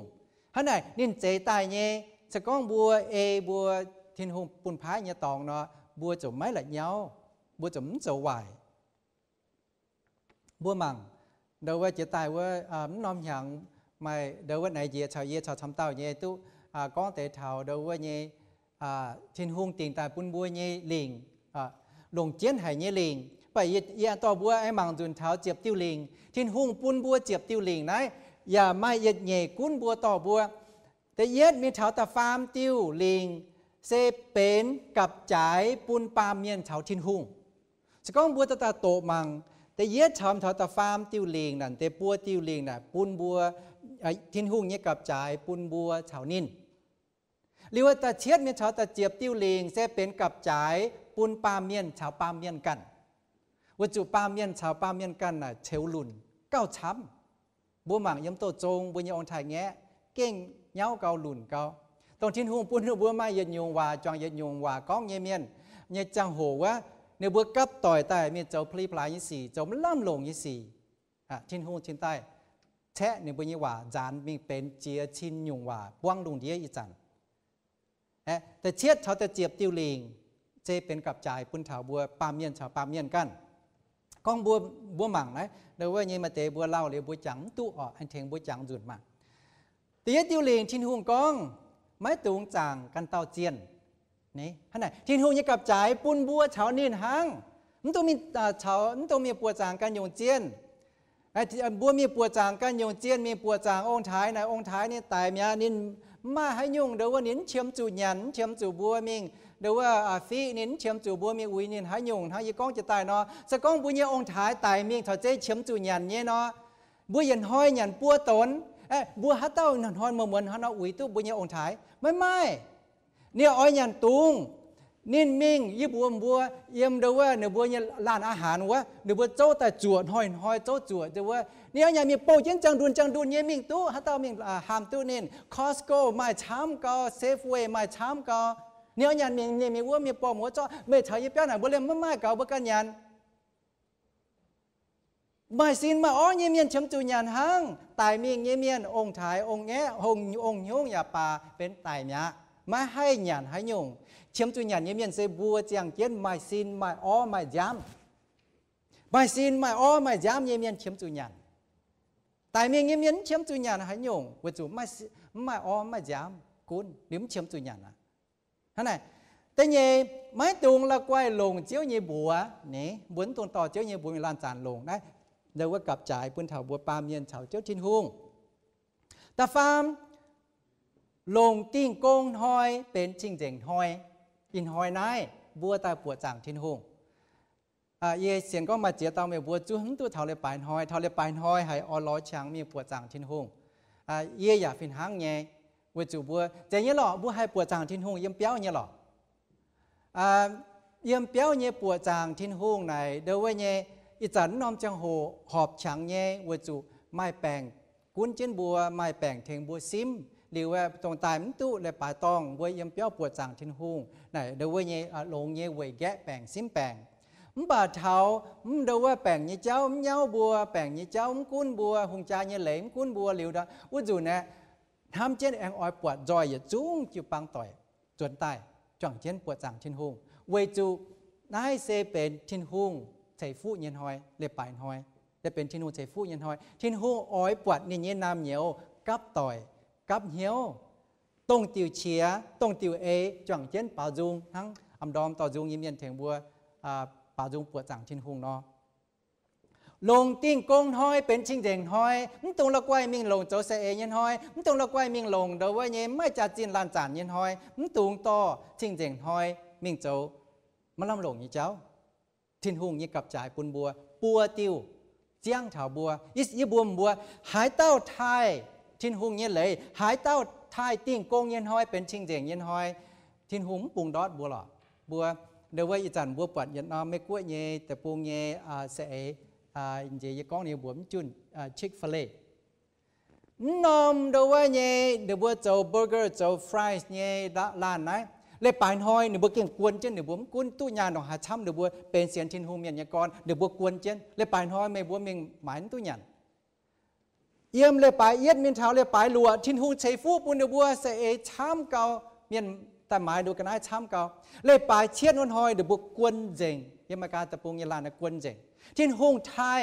Speaker 1: ฮันไหนนินเจใต้เย่สก้องบัวบัวทิ้นหุ่งปุนพายเย่ตองเนาะบัวจะไม่ละเงาบัวจะมันจะไหวบัวมังเดาว่าจะตายว่าน้อมอย่างไม่เดาว่าไหนเย่ชาวเย่ชาวทำเต้าเย่ตู้ก้องเตะเท้าเดาว่าเย่ทิ้นหุ่งติ่งตายปุนบัวเย่ลิงลงเจียนให้เย่ลิงไปเย่ต่อบัวไอ้มังจุนเท้าเจียบติ้วลิงทิ้นหุ่งปุนบัวเจียบติ้วลิงนะอย่าไม่เย็ดเย่กุ้นบัวต่อบัวแต่เย็ดมีเท้าตะฟามติ้วลิงเซเป็นกับจ่ายปุนปามเมียนเท้าทิ้นหุ่งสก้องบัวตาโตมังแต่เย็ดทำเท้าตะฟามติ้วลิงนั่นแต่ปัวติ้วลิงน่ะปุนบัวทิ้นหุ่งเนี่ยกับจ่ายปุนบัวเท้านินหรือว่าตาเชียดมีเท้าตะเจียบติ้วลิงเซเป็นกับจ่ายปุนปามเมียนเท้าปามเมียนกันวัจุปามเมียนชาวปามเมียนกันน่ะเชวลุนเก้าช้ำบัวหมังยำโตจงบัวยองไทยแงะเก่งเย้าเกาลุนเกาตรงทิ้นหุ่งปุ้นบัวไม่เย็นยงว่าจองเย็นยงว่าก้องเยเมียนเยจังโหว่าในบัวกับต่อยใต้มีเจ้าพลีปลายยี่สี่เจ้าล่ำลงยี่สี่ทิ้นหุ่งทิ้นใต้แชะในบัวยี่ว่าจานมีเป็นเจียชินยงว่าป้วงลุงเดียอีจันแต่เชียดเขาจะเจียบติวลิงเจเป็นกับจ่ายปุ้นถาวบัวปามเมียนชาวปามเมียนกันก้องบัวหมั่งนะเดี๋ยวว่าเยมาเตบัวเล่าเลยบัวจังตู้ออกอันเทงบัวจังจุดมาตีติวเลงทิ้นหุ่งก้องไม้ตุงจางกันเตาเจียนนี่ท่านไหนทิ้นหุ่งยังกับจ่ายปุนบัวเฉานินหางมันต้องมีเฉามันต้องมีปัวจางกันโยงเจียนไอ้บัวมีปัวจางกันโยงเจียนมีปัวจางองค์ท้ายนะองค์ท้ายนี่ตายเมียนินมาให้ยุ่งเดี๋ยวว่านินเชียมจูหยันเชียมจูบัวมิงเดี๋ยวว่าฟีนินเชียมจูบัวมีอุยนินหายงหายก้องจะตายเนาะสก้องบุญเยองถ่ายตายมีเขาเจ๊เชียมจูหยันเนี่ยเนาะบัวยันห้อยหยันปัวตนบัวฮัตเต้าหยันห้อยเหมือนฮันเอาอุยตู้บุญเยองถ่ายไม่เนี่ยอ้อยหยันตุงนินมิงยี่บัวเยี่ยมเดี๋ยวว่าเนี่ยบัวเนี่ยร้านอาหารวะเดี๋ยวบัวโจ้แต่จวดห้อยโจ้จวดเดี๋ยวว่าเนี่ยยังมีโปรยังจังดุนเนี่ยมิงตู้ฮัตเต้ามิงหามตู้นินคอสโก้ไม่ช้ำก็เซฟเวย์ไม่ช้ำก็เนี่ยยันมีวัวมีปอมหัวจ้อไม่เฉยเปี้ยนไหนบ่เล่มไม่เก่าบ่กันยันไม่สินมาอ๋อเยี่ยมชมจูยันหังตายมีเยี่ยมองค์ถ่ายองค์แง่องค์ยงอย่าป่าเป็นตายเนี้ยไม่ให้ยันให้ยงชมจูยันเยี่ยมเสบัวเจียงเจียนไม่สินไม่อ๋อไม่ย้ำไม่สินไม่อ๋อไม่ย้ำเยี่ยมชมจูยันตายมีเยี่ยมชมจูยันให้ยงวัจุไม่อ๋อไม่ย้ำกุนนิ้มชมจูยันนะท่านไหนแต่เย่ไม้ตุงละกวายลงเจียวเย่บัวนี่บุญตุนต่อเจียวเย่บัวมีลานจานลงได้เดี๋ยวว่ากับจ่ายปืนเถาบัวปามเย็นเถาเจียวทิ้นหุ่งตาฟาร์มลงติ้งโกงหอยเป็นชิงเจงหอยอินหอยนายบัวตาปวดจางทิ้นหุ่งเย่เสียงก็มาเจียเตาเมบัวจุ้งตัวเถาเลยปลายหอยเถาเลยปลายหอยให้อร้อยช้างมีปวดจางทิ้นหุ่งเย่อยากฟินหางเย่วัจูบัวเจียหล่อบัวให้ปวดจางทิ้นหุ่งเยี่ยมเปี้ยวเนี่ยหล่อเยี่ยมเปี้ยวเนี่ยปวดจางทิ้นหุ่งในเดี๋ยวว่าเนี่ยอีจันน้อมจังโหหอบฉังเนี่ยวัจูไม่แปลงกุ้นเจนบัวไม่แปลงเทงบัวซิมหรือว่าตรงตายมันตู้เลยป่าตองบัวเยี่ยมเปี้ยวปวดจางทิ้นหุ่งในเดี๋ยวว่าเนี่ยลงเนี่ยเวยแกะแปลงซิมแปลงมันบาดเท้ามันเดี๋ยวว่าแปลงเนี่ยเจ้ามันเย้าบัวแปลงเนี่ยเจ้ามันกุ้นบัวหงจ่าเนี่ยเหลมกุ้นบัวหลิวดาวัจูเนี่ยทำเช่นแองออยปวดจอยอย่าจุ้งจิวปังต่อยจนตายจ่องเช่นปวดจางทิ้นหุ่งเวจูนายเซเป็นทิ้นหุ่งใส่ฟูเย็นหอยเล็บปลายหอยได้เป็นทิ้นหุ่งใส่ฟูเย็นหอยทิ้นหุ่งออยปวดนี่เย็นน้ำเหนียวกับต่อยกับเหี่ยวต้งติวเชียต้งติวจ่องเช่นป่าจุงทั้งอำดอมต่อจุงยิ้มเย็นเถียงบัวป่าจุงปวดจางทิ้นหุ่งเนาะ ลงติ้งกงห้อยเป็นชิงเด่งห้อยมันตรงละกวยมิงลงโจเสเอยันห้อยมันตรงละกวยมิงลงเดาว่าเย่ไม่จัดจีนลานจานยันห้อยมันตรงต่อชิงเด่งห้อยมิงโจมันลำหลงยี่เจ้าทิ้นหุงยี่กับจ่ายปุนบัวปัวติวเจียงถาวบัวยี่บัวบัวหายเต้าไทยทิ้นหุงยี่เลยหายเต้าไทยติ้งกงยันห้อยเป็นชิงเด่งยันห้อยทิ้นหุงปุงดอดบัวหล่อบัวเดาว่าอีจันบัวปัดยันนอไม่กล้วยเย่แต่ปุงเย่เสเอินเจยก้องเนี่ยบวมจุนชิคฟาเล่นมเดว่าเนี่ยเดบัวเจ้าเบอร์เกอร์เจ้าฟรายเนี่ยร้านไหนเลยปานหอยเนี่ยบัวเก่งกวนเจนเดบัวกุ้นตู้ยาหนองหาช้ำเดบัวเป็นเสียนทินหูเมียนยากรเดบัวกวนเจนเลยปานหอยไม่บัวเมียงหมายตู้ยันเยี่ยมเลยไปเย็ดเมียนเท้าเลยไปลัวทินหูใช้ฟูปุนเดบัวเสเอช้ำเก่าเมียนแต่หมายดูกันได้ช้ำเก่าเลยไปเชียนวันหอยเดบัวกวนเจงยังมาการตะปูงยาลานกวนเจงทิ้นหงไทย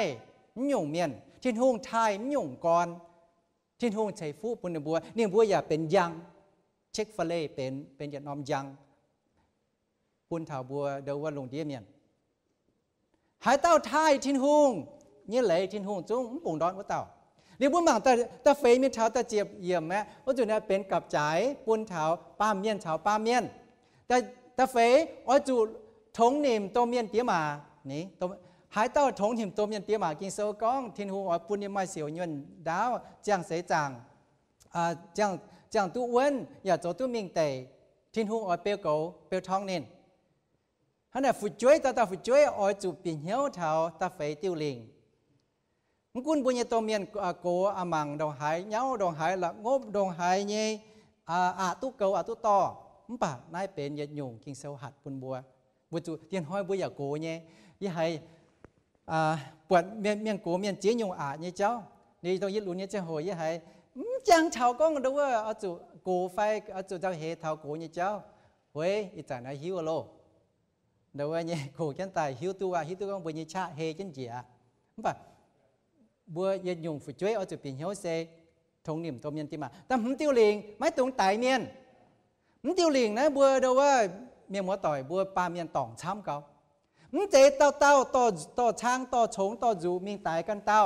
Speaker 1: หยุ่งเมียนทิ้นหงไทยหยุ่งกรทิ้นหงใช้ฟูปุนบัวเนี่ยบัวอย่าเป็นยังเช็คฟาเล่เป็นอย่านอมยังปุนถาวบัวเดาว่าลงเดียเมียนหายเต้าไทยทิ้นหงเนี่ยเลยทิ้นหงจุ้งปุ่งดอนว่าเต้าเรียกว่าหมั่งแต่เฟยมีเท้าแต่เจียบเยี่ยมแม้ว่าจุดนี้เป็นกับจ่ายปุนเท้าป้าเมียนเท้าป้าเมียนแต่เฟยอ๋อจุทงนิ่มตัวเมียนเตี้ยมานี่ตัวหายเต้าถงหิมตัวเมียนเตี้ยมากินโซก้องทินหูอ๋อปุญญมาเสียวยนดาวจางเสจางจางตู้อ้วนอย่าโจตู้เมียงเตะทินหูอ๋อเปียวเก๋าเปียวท้องเน้นฮันน่ะฝุ่นจ้วยตาฝุ่นจ้วยอ๋อจูบปีเหี้ยวเท้าตาเฟยติ้วลิงมึงกุนปุญญตัวเมียนโกอามังดองหายเย้าดองหายละงบดองหายเย่ตู้เก๋าตู้ต่อมึงป่ะนายเป็นยัดหยุ่งกินเซลหัดปุนบัวจูเตียนห้อยบัวอย่าโกเย่ยี่ให้ปวดเมียนโกเมียนเจียยงเนี่ยเจ้านี่ตัวยึดหลุนเนี่ยเจ้าหอยยี่ให้จังเท้าก้องดูว่าเอาจูโกไฟเอาจูเจ้าเฮเท้าโกเนี่ยเจ้าเว้ยอีจ่านะหิวโลดูว่าเนี่ยโกจันตายหิวตัวก้องบัวเนี่ยชาเฮจันเจียป่ะบัวยันยงฝึกช่วยเอาจูเปลี่ยนเหี้ยวเซทงนิ่มตัวเมียนตีมาแต่ผมติ้วลิงไม่ตรงไตเมียนผมติ้วลิงนะบัวดูว่าเมียนหัวต่อยบัวปลาเมียนต่องช้ำเกามึงเจเต้าต่อช้างต่อชงต่อจูมีตายกันเต้า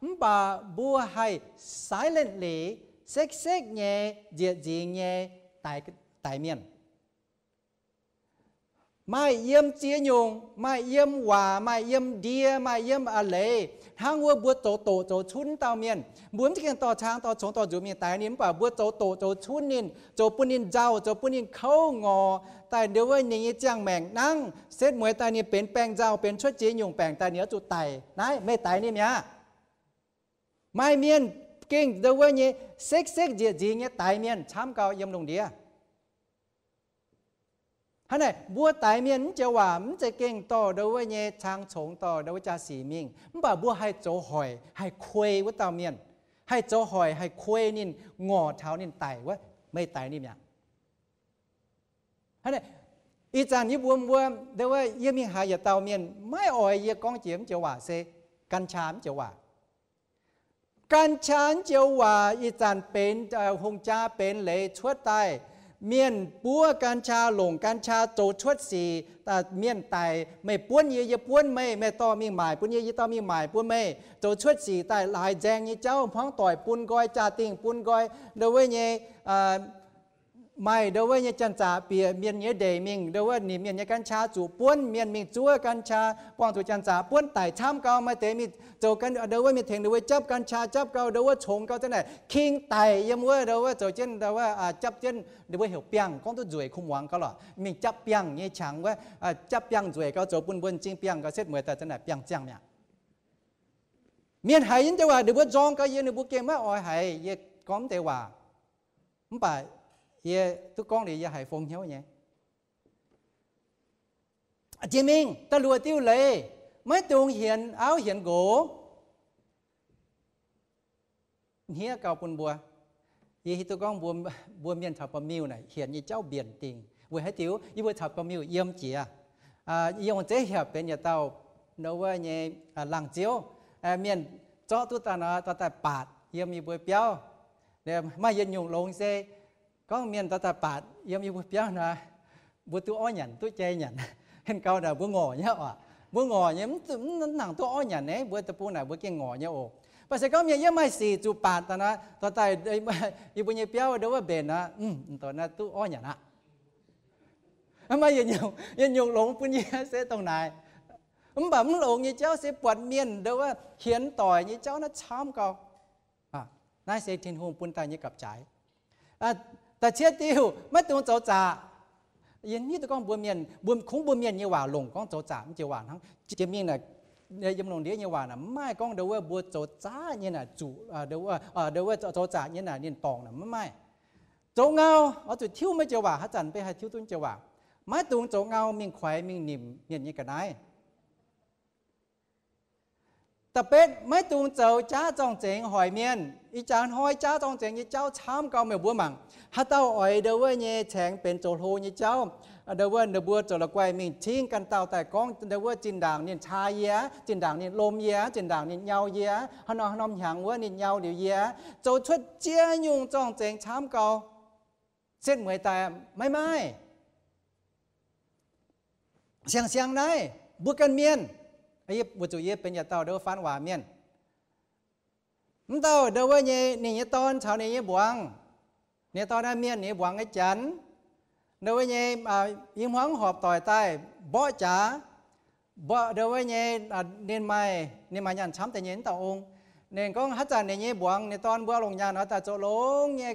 Speaker 1: มึงป่าบัวให้ silently เซ็กเงี้ยเจียจีเงี้ยตายเมียนไม่เยี่ยมเจียยงไม่เยี่ยมว่าไม่เยี่ยมเดียไม่เยี่ยมอะไรทางวัวบัวโตโจชุนเต้าเมียนบัวมันจะเกี่ยงต่อช้างต่อชงต่อจูมีตายนี่มึงป่าบัวโตโจชุนนินโจปุ่นนินเจ้าโจปุ่นนินเข้างอแต่เดี๋ยวว่าอย่างนี้จ้างแมงนั่งเซตมวยตายนี่เป็นแปลงเจ้าเป็นช่วยเจียยงแปลงตายเหนือจุดไตนายไม่ตายนี่เมียไม่เมียนเก่งเดี๋ยวว่าเนี่ยเซ็กเจียจีเนี่ยตายเมียนช้ำเก่ายำลงเดียฮันไหนบัวตายเมียนจะว่ามันจะเก่งต่อเดี๋ยวว่าเนี่ยช้างฉงต่อเดี๋ยวว่าจะสีมิงมันบ่าบัวให้โจหอยให้คุยว่าตาเมียนให้โจหอยให้คุยนินงอเท้านินตายว่าไม่ตายนี่เมียฮันไหนอีจานนี้บัวเดี๋ยวว่าเยี่ยมีหายาเตาเมียนไม่อ่อยเยี่ยก้องเจียมจะว่าเซกัญชามจะว่ากัญชาเจียวว่าอีจานเป็นหงจ้าเป็นเลยชวดใต้เมียนปัวกัญชาหลงกัญชาโจชวดสีแต่เมียนไตไม่ป้วนเยี่ยป้วนไม่ต่อมีหมายป้วนเยี่ยต่อมีหมายป้วนไม่โจชวดสีใต้ลายแจงยี่เจ้าพ้องต่อยปุนก้อยจ่าติ่งปุนก้อยเดี๋ยวว่าเนี่ยไม่เดี๋ยวว่าเนี่ยจันจ่าเปียเมียนเนี่ยเดมิงเดี๋ยวว่านี่เมียนเนี่ยกัญชาจูป้วนเมียนมิงจั่วกัญชากวางตัวจันจ่าป้วนไต่ช้ำเก่ามาเตมีโจกันเดี๋ยวว่ามีเถงเดี๋ยวว่าจับกัญชาจับเก่าเดี๋ยวว่าชงเก่าจะไหนคิงไต่ยมว่าเดี๋ยวว่าโจเจนเดี๋ยวว่าจับเจนเดี๋ยวว่าเหี่ยวเปียงก้องตัวจุ๋ยคุ้มหวังก็หรอมีจับเปียงเนี่ยฉังว่าจับเปียงจุ๋ยก็โจปุนปุนจริงเปียงก็เสร็จเหมือนแต่จะไหนเปียงจังเนี่ยเมียนหายยินจะว่าเดี๋ยวว่าจองก็ยินเดี๋ยวว่าเก่งมาอ่อยหายเยก้อมแต่ว่าไม่ไปเย่ทุกกองนี่อย่าให้ฟงเหี้ยวไงเจมิงตะลัวติ้วเลยไม่ตรงเหียนเอาเหียนโกเฮียเก่าปุ่นบัวยี่ทุกกองบัวเมียนทับปะมิวน่ะเหียนยี่เจ้าเบียนติงบัวให้ติ้วยี่บัวทับปะมิวเยี่ยมเจียยี่ยงเจ๊เหียเป็นอย่าเต้าเนื้อว่าเนี่ยหลังเจียวเมียนเจาะตัวตาเนาะตาปาดเยี่ยมมีบัวเปียวเนี่ยไม่ยืนยุงลงเซก็เมียนตาปาดยังมีบุญเปียนะบุตรอ้อยหยันตุ้ยใจหยันเห็นเก่าเด้อบุญงอเนี่ยอ่ะบุ บัวงอเนี่ยมันหนังตัวอ้อยอย่างนี้บัวตะปูน่ะบัวเก่งงอเนี่ยโอ้ภาษาเขาเนี่ยยังไม่สี่จูปาดตอนนั้นตอนใต้อีบุญเปียวเดี๋ยวว่าเบนนะตอนนั้นตู้อ้อยอย่างนั้นทำไมยังหลงปุญญาเสียตรงไหนแบบหลงยี่เจ้าเสียปวดเมียนเดี๋ยวว่าเขียนต่อยยี่เจ้าน่ะช้ำก็นายเสียทินหงปุญตายยี่กับใจแต่เชื่อติวไม่ตรงเจ้าจ่ายันนี่ตัวก้องบัวเมียนบัวคงบัวเมียนยี่ว่าหลงก้องเจ้าจ่าไม่เจ้าว่าทั้งเจ้าเมียนน่ะยำลงเดียวยี่ว่าน่ะไม่ก้องเดี๋ยวว่าบัวเจ้าจ่าเนี่ยน่ะจู่เดี๋ยวว่าเจ้าจ่าเนี่ยน่ะเนี่ยตองน่ะไม่เจ้าเงาเอาจุดทิ้วไม่เจ้าว่าฮัจันไปหาทิ้วตุ้นเจ้าว่าไม่ตรงเจ้าเงามีไข่มีนิ่มเมียนยี่กันได้แต่เป็ดไม่ตรงเจ้าจ้าจองเจ๋งหอยเมียนอีจานหอยจ้าจองเจ๋งยี่เจ้าช้ำเก่าเมื่อบัวมังฮัตเต้าอ่อยเดี๋ยวว่าเนี่ยแฉงเป็นโจโลยี่เจ้าเดี๋ยวว่าเดี๋ยวบัวโจละกวยมีทิ้งกันเต่าแต่ก้องเดี๋ยวว่าจินด่างเนี่ยชายเยะจินด่างเนี่ยลมเยะจินด่างเนี่ยเงาเยะฮานอมหยางว่าเนี่ยเงาเดี๋ยวเยะโจชุดเจียยุงจองเจ๋งช้ำเก่าเส้นมวยแต่ไม่เสียงได้บุกันเมียนไอ้บุจุเย่เป็นยาเต่าเดี๋ยวฟันว่าเมียนเต่าเดี๋ยวว่าเนี่ยตอนชาวเนี่ยบวงเนี่ยตอนนั้นเมียนเนี่ยบวงไอ้จันเดี๋ยวว่าเนี่ยยิ้มหวังหอบต่อยใต้บ่จ๋าบ่เดี๋ยวว่าเนี่ยเนียนไม่ยันช้ำแต่เนี่ยเต่าองเนี่ยก็ฮัจจันเนี่ยบวงเนี่ยตอนบัวลงยานเนาะแต่โจลงเนี่ย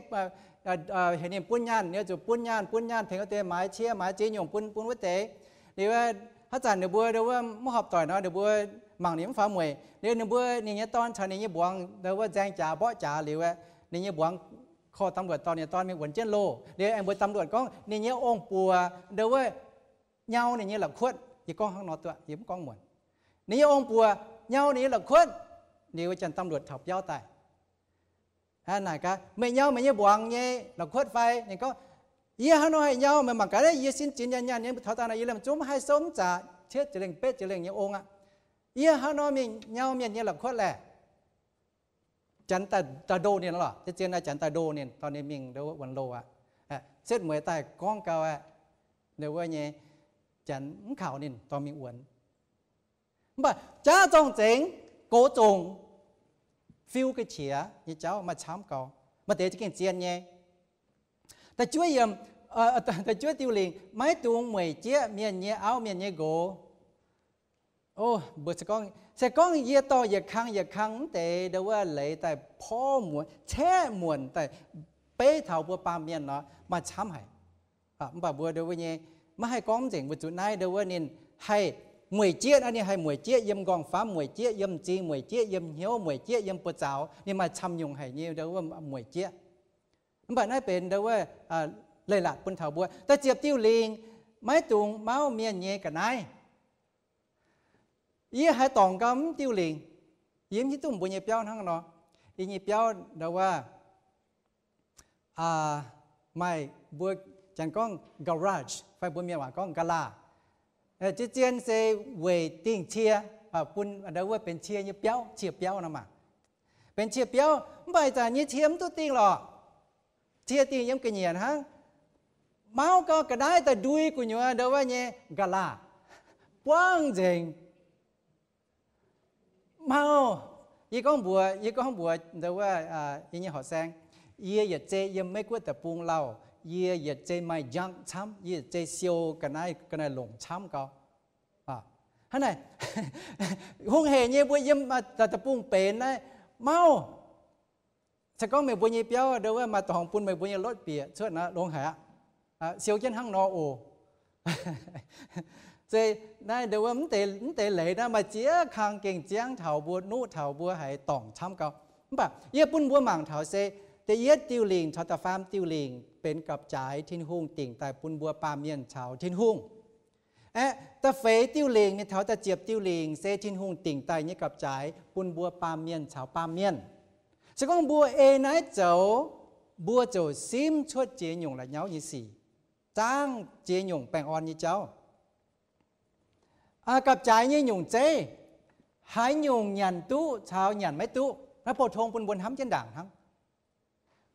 Speaker 1: เห็นเนี่ยปุ้นยานเนี่ยจุปุ้นยานเพลงก็เตะหมายเชี่ยหมายจีนหยงปุ้นวัดเตะเดี๋ยวว่าฮัจจันเดี๋ยวบัวเดี๋ยวว่าไม่หอบต่อยเนาะเดี๋ยวบัวหมั่งเนี่ยมันฟ้ามวยเดี๋ยวบัวเนี่ยตอนชาวเนี่ยบวงเดี๋ยวว่าแจงจ๋าบ่จ๋าหรือว่าเนี่ยบวงข้อตำรวจตอนมีหวนเจ้นโลเดี๋ยวไอ้บนตำรวจก็เนี่ยองปัวเดี๋ยวว่าเงาเนี่ยหลักขวดยี่ก้องข้างนอกตัวยี่ก้องหมวนเนี่ยองปัวเงาเนี่ยหลักขวดเดี๋ยวจันตำรวจถับเย้าตายไหนกันไม่เงาไม่เนี่ยบวงเนี่ยหลักขวดไฟเนี่ยก็ยี่ห้าน้อยเงามันมันก็ได้ยี่สินจินยันเนี่ยเท่าตาในยี่เล่มจุ่มให้ส้มจ่าเช็ดจะเล่งเป็ดจะเล่งเนี่ยองอ่ะยี่ห้าน้อยมีเงาเนี่ยหลักขวดแหละจันตาโดเนี่ยหรอจะเจนได้จันตาโดเนี่ยตอนนี้มิงเดี๋ยววันโลอ่ะเส้นเหมือนใต้ก้องเก่าอ่ะเดี๋ยวว่าเนี่ยจันข่าวนี่ตอนมีอ้วนบ่จ้าจงเจ๋งโกจงฟิวcái chĩa như cháu mà chám cầu mà để cho cái chuyện nhéแต่ช่วยยแต่ช่วยtiêu liền mấy tuồng mười chia miền nhẹ áo miền nhẹ gỗ ô bữa sẽ có gì to giờ khăngแต่เดี๋ยวว่าเลยแต่พ่อหมวนแช่หมวนแต่เป๊ะเท่าบัวปามเมียนเนาะมาช้ำให้บ่บัวเดี๋ยวว่าเนี่ยไม่ให้ก้องเจ๋งบัวจุดไหนเดี๋ยวว่าเนี่ยให้มวยเจี๊ยอันนี้ให้มวยเจี๊ยยำกองฟ้ามวยเจี๊ยยำจีมวยเจี๊ยยำเหี้ยวมวยเจี๊ยยำปวดเจ้านี่มาช้ำยุงให้เนี่ยเดี๋ยวว่ามวยเจี๊ยบ่นั่นเป็นเดี๋ยวว่าเลยหลัดบนเท่าบัวแต่เจี๊ยบติ้วลิงไม้ตุงเมาเมียนเย่กันไหนยี่ให้ตองกำติ้วลิงยิ้มที่ตุ่มบัวเยี่ยเปียวทั้งเนาะอีเยี่ยเปียวเดี๋ยวว่าไม่บัวจันก้องgarage ไฟบัวเมียว่าก้องกะลาจีเจียนเซเวติ้งเชียปุ่นเดี๋ยวว่าเป็นเชียเยี่ยเปียวเชียเปียวนะมาเป็นเชียเปียวไม่แต่ยี่เชียมตัวติ้งหรอเชียติ้งยังกระเนียนฮะเมาก็กระได้แต่ดุยกุญวเดี๋ยวว่าเนี่ยกะลาป้างเจงเมายี่ก้องบัวเดี๋ยวว่ายี่หอแซงยี่อย่าเจยังไม่กลัวแต่ปรุงเรายี่อย่าเจไม่ยังช้ำยี่เจเซียวกันได้หลงช้ำก็ฮะไหนห้องเหยยี่บัวยิ่มมาแต่ปรุงเป็นได้เมาจะก็ไม่บัวยี่เปียวเดี๋ยวว่ามาต่อของปุ่นไม่บัวยี่รถเปียช่วยนะลงหาเสียวเจนห้างนอโอเจได้เดี๋ยวว่ามันเตะเหล่นะมาเจี๊ยคางเก่งเจียงเถาบัวนู้เถาบัวหายต่องช้ำก็แบบเยี่ยปุ่นบัวหมั่งเถาเซแต่เยี่ยติวลิงชาวตะฟาร์มติวลิงเป็นกับจ่ายทิ้นหุ่งติ่งแต่ปุ่นบัวปาเมียนเฉาทิ้นหุ่งแต่เฟยติวลิงนี่เถาตะเจียบติวลิงเซทิ้นหุ่งติ่งแต่เนี่ยกับจ่ายปุ่นบัวปาเมียนเฉาปาเมียนจะก้องบัวไหนเจ้าบัวเจ้าซิมชดเจียหยงละเย้ายี่สี่จ้างเจียหยงแปลงอ่อนยี่เจ้ากับจ่ายยี่หยงเจหายหยงหยันตู้ชาวหยันไม่ตู้แล้วโพทงปุ่นบนห้ำเจนด่างทั้ง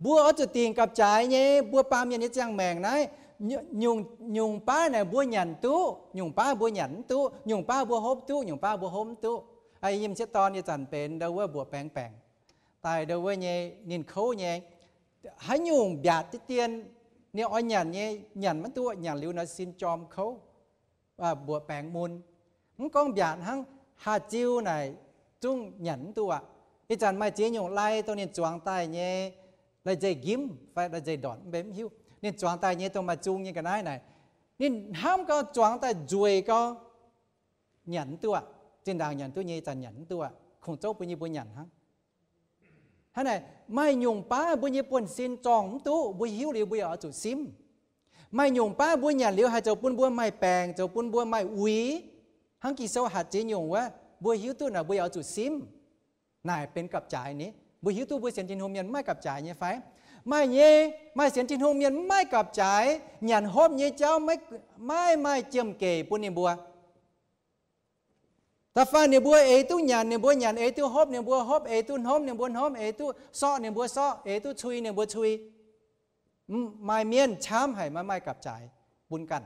Speaker 1: บัวเอาจุดตีงกับจ่ายเนี่ยบัวปามยันนี่จังแมงนะ nhung pa này bua nhẫn tu nhung pa bua nhẫn tu nhung pa bua hốp tu nhung pa bua hốp tu aiยิ้มเช็ดตอนยี่จันเป็นเดาว่าบัวแปลงตายเดาว่าเนี่ยนินเขาเนี่ยให้ยงบาดที่เตียนเนี่ยอ้อยหยันเนี่ยหยันมันตัวหยันเหลียวน่ะสินจอมเขาว่าบัวแปลงมุนมันก็บาดทั้งหาจิ้วไหนจุ้งหยันตัวยี่จันไม่เจียยงไล่ตัวเนี่ยจวงใต้เนี่ยไล่ใจยิ้มไฟไล่ใจดอนเบ็มหิวเนี่ยจวงใต้เนี่ยต้องมาจุ้งเนี่ยกันได้ไหนนี่ห้ามก็จวงใต้จุยก็หยันตัวจินดางหยันตัวเนี่ยจันหยันตัวคงเจ้าปุญญบุญหยันฮะท่านไหนไม่ยงป้าบุญญปุ่นสินจองตู้บุญหิวหรือบุญเอาจุดซิมไม่ยงป้าบุญหยันเหลียวหาเจ้าปุ่นบัวไม่แปลงเจ้าปุ่นบัวไม่วีทั้งกี่เสาหัดจีนยงว่าบุญหิวตู้น่ะบุญเอาจุดซิมนายเป็นกับจ่ายนี้บุญหิวตู้บุญเสียนจินโฮมยันไม่กับจ่ายเนี่ยไฟไม่เย่ไม่เสียนจินโฮมยันไม่กับจ่ายหยันโฮมเย่เจ้าไม่เจียมเก๋ปุ่นเนี่ยบัวถ้าฟ้าเนี่ยบัวตู้หยันเนี่ยบัวหยันตู้ฮอบเนี่ยบัวฮอบตู้ฮอมเนี่ยบัวฮอมตู้ซ้อเนี่ยบัวซ้อตู้ชุยเนี่ยบัวชุยไม่เมียนช้ำให้ไม่กับจ่ายบุญกัน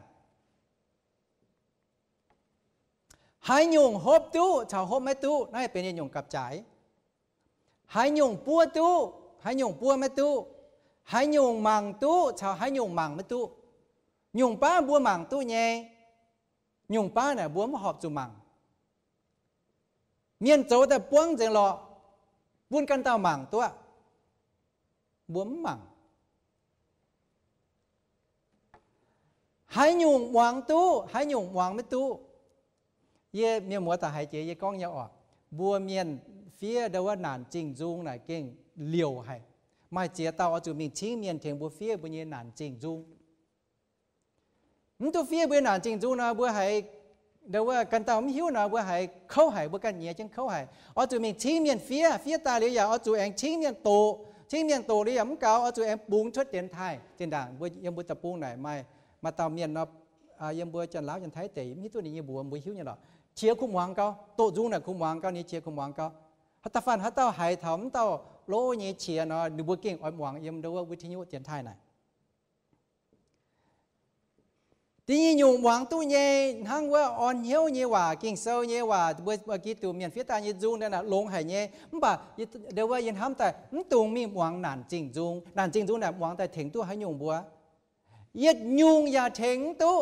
Speaker 1: หายยงฮอบตู้ชาวฮอบไม่ตู้นั่นเป็นยงกับจ่ายหายยงปัวตู้หายยงปัวไม่ตู้หายยงมังตู้ชาวหายยงมังไม่ตู้ยงป้าบัวมังตู้เย่ยงป้าเนี่ยบัวมาหอบจุมังเมียนโจแต่ป้วงจังหล่อบุญกันเต่าหมั่งตัวบวมหมั่งหายหยุ่งหวังตู้หายหยุ่งหวังไม่ตู้เย่เมียมัวแต่หายเจเย่ก้องยาออกบัวเมียนเฟียเดว่าหนานจริงจุงไหนเก่งเลี้ยวให้ไม่เจียเต่าเอาจุมีชิ้งเมียนเถียงบัวเฟียบัวเย่หนานจริงจุงมันตัวเฟียบัวหนานจริงจุงนะบัวให้เดี๋ยวว่ากันเต่าไม่หิวนะว่าให้เข้าหายว่ากันเหนียจังเข้าหายเอาจูมีชิ้นเมียนเฟียตาเรียเอาจูเองชิ้นเมียนโตเรียมเก่าเอาจูเองปุงชดเตียนไทยเตียนด่างบัวยังบัวตะปุงไหนไม่มาเต่าเมียนเนาะยังบัวจันล้าวจันไทยเต๋มีตัวนี้ยังบัวหิวอย่างหรอเชียร์คุ้มหวังเก่าโตจุงน่ะคุ้มหวังเก่านี่เชียร์คุ้มหวังเก่าฮัตตาฟันฮัตเต่าหายถมเต่าโลนี่เชียร์เนาะดูบัวเก่งอ่อนหวังยังเดี๋ยวว่าวิทยุเตียนไทยไหนที่อยู่หวังตู้เย่ทั้งว่าอ่อนเหี้ยวเย่ว่ากิ่งเซลเย่ว่าเมื่อกี้ตัวเมียนฟิตาเยจูงนั่นน่ะลงหายเย่มันบ่าเดี๋ยวว่ายันทำแต่ตุงมีหวังหนานจริงจุงหนานจริงจุงน่ะหวังแต่ถึงตู้ให้ยุงบัวเย็ดยุงอย่าถึงตู้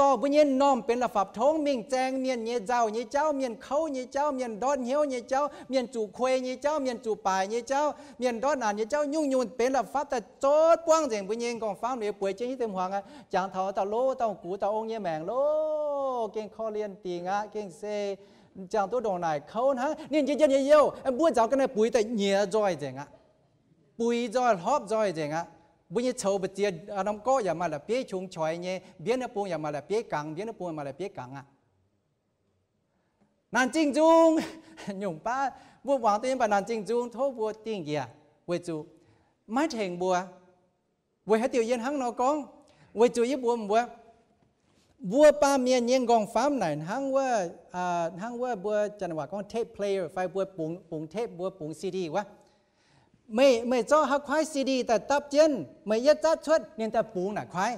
Speaker 1: ต่อบุญเย็นน้อมเป็นละฝับท้องมิ่งแจงเมียนเย่เจ้าเย่เจ้าเมียนเขาเย่เจ้าเมียนดอนเหี้ยวเย่เจ้าเมียนจูควยเย่เจ้าเมียนจูป่ายเย่เจ้าเมียนดอนหนานเย่เจ้ายุ่งยุ่งเป็นละฝับแต่โจดป้วงเสียงบุญเย็นกองฟ้าเหนือป่วยเจ้าที่เต็มหัวงะจางเท้าเต่าโลเต่ากูเต่าองเย่แมงโลเก่งคอเลียนตีงะเก่งเซจางตัวดองไหนเขานะนี่เย็นเยี่ยวบัวเจ้ากันในปุ๋ยแต่เหนียจอยเจ๋งอะปุ๋ยจอยฮอบจอยเจ๋งอะบุญยิ่งโชว์ไปเจียน้ำก็อย่ามาละเปี้ยชุงชอยเนี่ยเบี้ยนปูอย่ามาละเปี้ยกังเบี้ยนปูมาละเปี้ยกังอ่ะนานจริงจุงหนุ่มป้าบัวหวังตัวเองไปนานจริงจุงโทษบัวติ้งเกียเวจูไม่เถงบัวให้เตียวเย็นหังนอกองเวจูยี่บัวป้าเมียนเย็นกองฟ้ามไหนหังว่าบัวจันหวะกองเทปเพลย์ไฟบัวปุ่งเทปบัวปุ่งซีดีวะไม่เจ้าหักควายซีดีแต่ตับเจนไม่ยัดจัดชดเนี่ยแต่ปูหน่ะควาย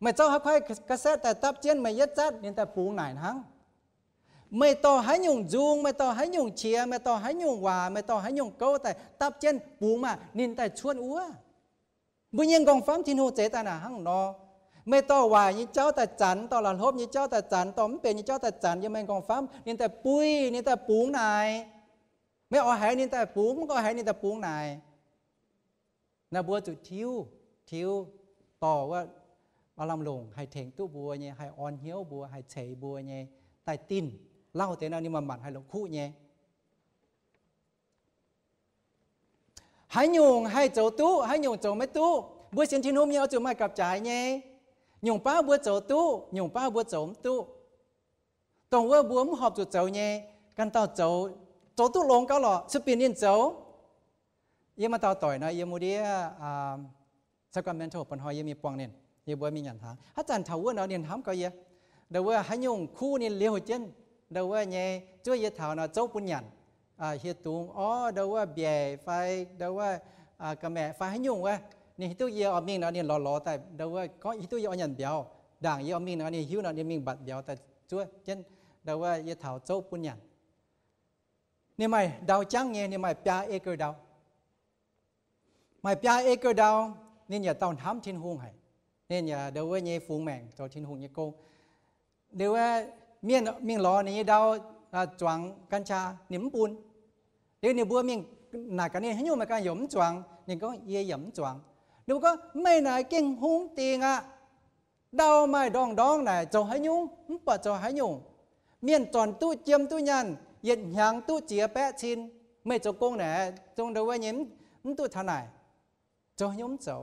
Speaker 1: ไม่เจ้าหักควายกระแสแต่ตับเจนไม่ยัดจัดเนี่ยแต่ปูหน่ะทั้งไม่ต่อให้ยุงจูงไม่ต่อให้ยุงเชียไม่ต่อให้ยุงว่าไม่ต่อให้ยุงเก้าแต่ตับเจนปูมานินแต่ชวนอัวบุญยังกองฟ้ามทินโฮเจตนาหังนอไม่ต่อว่ายี่เจ้าแต่จันต่อหลานลบยี่เจ้าแต่จันต่อมันเป็นยี่เจ้าแต่จันยังไม่กองฟ้ามนินแต่ปุ้ยนินแต่ปูหน่ายไม่เอาหายนี่แต่ปูมันก็หายนี่แต่ปูนายนาบัวจุดทิวต่อว่ามาลำลงให้เถงตู้บัวเนี่ยให้อ่อนเหี้ยวบัวให้เฉยบัวเนี่ยใต้ตินเล่าแต่นั้นนี่มาหมั่นให้หลงคู่เนี่ยให้ยงให้เจ้าตู้ให้ยงเจ้าไม่ตู้บัวเสียนที่นุ่มเนี่ยเอาจุดมากับจ่ายเนี่ยยงป้าบัวเจ้าตู้ยงป้าบัวเจ้าตู้ตรงว่าบัวมันหอบจุดเจ้าเนี่ยกันต่อเจ้าตู้ลงก็หล่อสปินยินเจ้ายังมาต่อต่อยนะยังมูเดียสกัมเมนโทปันหอยยังมีปวงเนี่ยยังบัวมีหยันทางอาจารย์เถาว่าเราเนี่ยทำก็เยอะเดี๋ยวว่าให้ยงคู่เนี่ยเลี้ยวเจนเดี๋ยวว่าเนี่ยช่วยยเถาเนาะเจ้าปุญญันเฮียตุงอ๋อเดี๋ยวว่าเบียไฟเดี๋ยวว่ากระแม่ไฟให้ยงว่า นี่ฮิตุเยอมิงนะนี่หล่อๆแต่เดี๋ยวว่าก็ฮิตุเยอยันเดียวด่างเยอมิงนะนี่หิวนะนี่มิงบัดเดียวแต่ช่วยเช่นเดี๋ยวว่าเยเถาโจ้ปุ่นยันนี่ไม่ดาวจังเงี้ยนี่ไม่ปลาเอกดาวไม่ปลาเอกดาวนี่อย่าต้องทำทิ้งหงให้นี่อย่าเดี๋ยวว่าเงี้ยฟูงแมงเจ้าทิ้งหงเงี้ยโกงเดี๋ยวว่าเมียงหล่อนี่ดาวจวงกัญชาหนิมปูนเดี๋ยวนี่บัวเมียงหนักกันนี่ให้ยุ่งมาการหย่มจวงนี่ก็เยี่ยหย่มจวงเดี๋ยวก็ไม่ไหนเก่งหงตีงอ่ะดาวไม่ดองไหนเจ้าให้ยุ่งมันปะเจ้าให้ยุ่งเมียนจอนตู้เจียมตู้ยันเย็นหางตู้เจียแปะชินไม่เจ้าโกงไหนจงเดี๋ยวว่ายิ้มมันตู้ท่าไหนเจ้ายุ่งเจ้า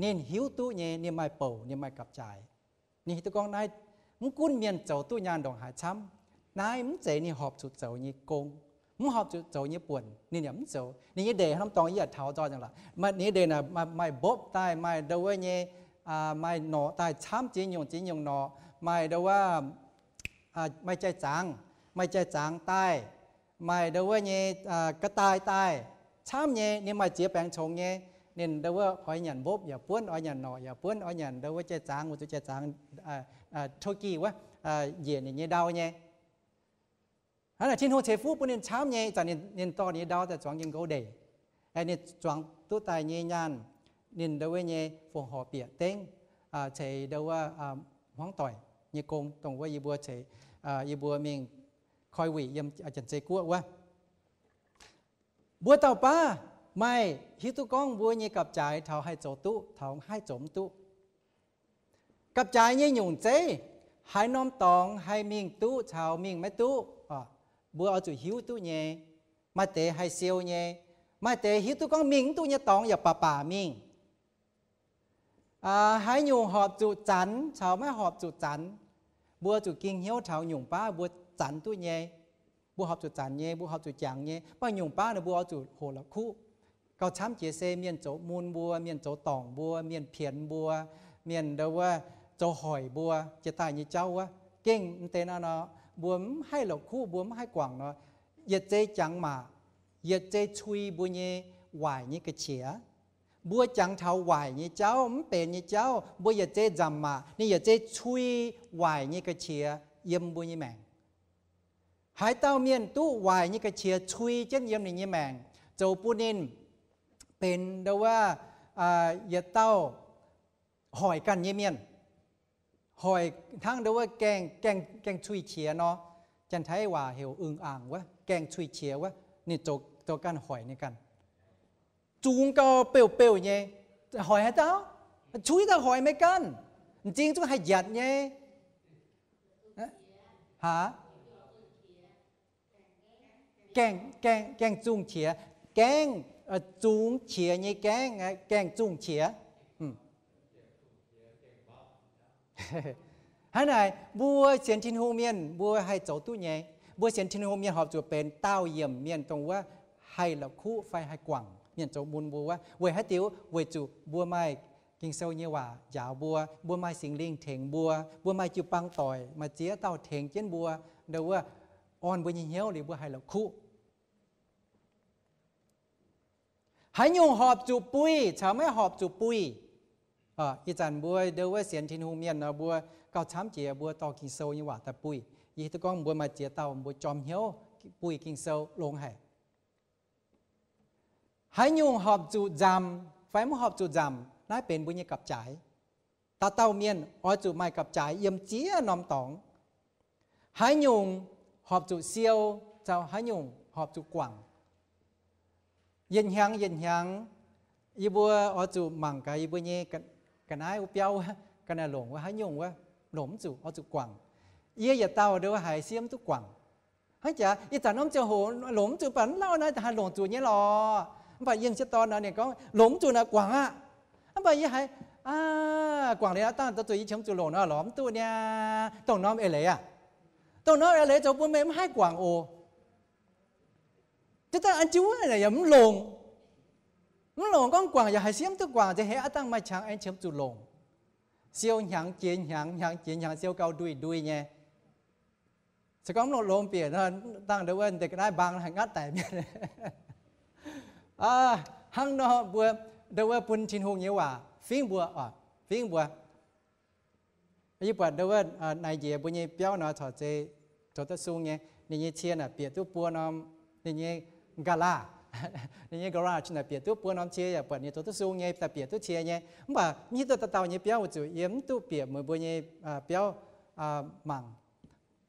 Speaker 1: นี่หิวตู้เนี่ยนี่ไม่เป่านี่ไม่กับใจนี่ตัวกองนายมึงกุ้นเมียนเจ้าตู้ยานดองหาช้ำนายมึงเจนี่หอบจุดเจ้านี่โกงมึงหอบจุดเจ้านี่ป่วนนี่เนี่ยมึงเจ้านี่เดย์น้ำตองยี่เท้าจอจังละมานี่เดย์น่ะไม่บ๊อบตายไม่เดาว่าเนี่ยไม่หนอตายช้ำจีนยงหนอไม่เดาว่าไม่ใจจางไม่ใจจางตายไม่เดาว่าเนี่ยกระต่ายตายช้ำเนี่ยนี่ไม่เจี๊ยแปลงชงเนี่ยnên đâu có hỏi nhận bốpอย่าป้วนhỏi nhận nọอย่าป้วนhỏi nhận đâu có chơi trắng một chơi trắng thôi kỳ quá diện này như đau nhé hắn là thiên hồ chế phú nên chám nhé cho nên to như đauแต่chọn những câu để nên chọn tu tài nhẹ nhàng nên đâu có nhé phồng họ bịa tên chế đâu có hoang tỏi như công tổng với bùa chế bùa mình khoi quỷ yếm chân chế cua quá bùa tàu paไม่ฮิตุกองบัวเนี่ยกับใจเท่าให้โจตุเท่าให้โจมตุกับใจเนี่ยหยุ่งเจ้ให้น้อมตองให้มิงตุชาวมิงไม่ตุบัวเอาจุหิวตุเนี่ยมาเตะให้เซียวเนี่ยมาเตะฮิตุกองมิงตุเนี่ยตองอย่าป่ามิงให้หยุ่งหอบจุจันชาวไม่หอบจุจันบัวจุกิ่งเหี้ยวชาวหยุ่งป้าบัวจันตุเนี่ยบัวหอบจุจันเนี่ยบัวหอบจุจางเนี่ยป้าหยุ่งป้าเนี่ยบัวเอาจุโหละคู่เขาช้ำเจเซเมียนโจมูลบัวเมียนโจตองบัวเมียนเพียนบัวเมียนเดว่าโจหอยบัวจะตายยี่เจ้าวะเก่งเตนเนาะบัวให้หลอกคู่บัวให้กว่างเนาะอย่าเจจังมาอย่าเจชุยบัวเย่ไหวนี่กระเฉียบัวจังเท้าไหวนี่เจ้ามันเป็นนี่เจ้าบัวอย่าเจจำมานี่อย่าเจชุยไหวนี่กระเฉียเยี่ยมบัวนี่แมงหายเต้าเมียนตู้ไหวนี่กระเฉียชุยเช่นเยี่ยมนี่แมงโจปูนินเป็นเดาว่าอย่าเต้าหอยกันเยี่ยมเมียนหอยทั้งเดาว่าแกงชุยเฉียเนาะจันไทยว่าเหวอึงอ่างวะแกงชุยเฉียวะนี่โจกันหอยนี่กันจูงก็เปรี้ยวเนี่ยหอยให้เต้าชุยแต่หอยไม่กันจริงต้องให้หยัดเนี่ยหาแกงจุงเฉียแกงจุงเฉียเนี่ยแกงจุงเฉียฮันไหนบัวเสียนทินหูเมียนบัวให้โจตู้เนี่ยบัวเสียนทินหูเมียนหอบจูเป็นเต้าเยี่ยมเมียนตรงว่าให้เราคู่ไฟให้กว่างเมียนโจบุญบัวว่าเวให้ติ๋วเวจูบัวไม้กิงเซลเนี่ยว่ายาวบัวไม้สิงลิงเถงบัวไม้จิวปังต่อยมาเจี๊ยเต้าเถงเจนบัวเดี๋ยวว่าอ่อนบัวยิ่งเหี้ยวหรือบัวให้เราคู่ให้ยงหอบจูปุ้ยชาวไม่หอบจูปุ้ยอีจันบัวเดี๋ยวว่าเสียนทินหูเมียนบัวเกาช้ำเจียบัวต่อกิงเซลนี่ว่าแต่ปุ้ยยี่ตะก้องบัวมาเจียเต้าบัวจอมเหี้ยวปุ้ยกิงเซลลงให้ยงหอบจูจำไฟมันหอบจูจำน่าเป็นบุญกับจ่ายตาเต้าเมียนอ้อจูไม่กับจ่ายเยี่ยมเจียนอมตองให้ยงหอบจูเซียวเจ้าให้ยงหอบจูกว่างเย็นยังอีบัวอ้อจูมังกับอีบัวเย่กันไอ้อุเปียวกันไอ้หลงว่าให้ยงว่าหลงจูอ้อจูกว่างเยี่ยอย่าเต้าเดี๋ยวหายเสียมทุกกว่างให้จ๋าอีแต่น้องเจ้าโหหลงจูปั่นเล่านะแต่หาหลงจูเนี่ยหรอไปยังเช่นตอนนั้นเนี่ยก็หลงจูนะกว่างอ่ะไปยังไงกว่างเลยนะตั้งตัวจุยชิมจูหลงนะหลอมตัวเนี่ยต้องน้อมเอเลยอ่ะต้องน้อมเอเลยเจ้าบุญไม่ให้กว่างโอจะต้องอันจิ้วอะไรอย่ามันหลงcon quảng giờ hay xiêm tức quảng thì hệ tăng mai chẳng anh chiếm chủ lồng siêu nhàng chiến siêu cao đuôi nhé sẽ có một lồng biển hơn tăng được ơn thì cái này bằng hành ngắt tại miền hăng nó bùa đâuว่าปุ่นชินหงเยว่าฟิงบัวฟิงบัวยี่ปัดđâuว่าในเย่บุญยี่เปียวเนาะถอดเจถอดตะซุงเนี่ยนี่ยี่เชียน่ะเปียตัวปัวน้ำนี่ยี่กาลานี่ยี่กาลาชิน่ะเปียตัวปัวน้ำเชียปัดนี่ถอดตะซุงเนี่ยแต่เปียตัวเชียเนี่ยบ่ามีตัวตะเต่ายี่เปียวจู่เยี่ยมตัวเปียเหมือนบุญยี่เปียวมัง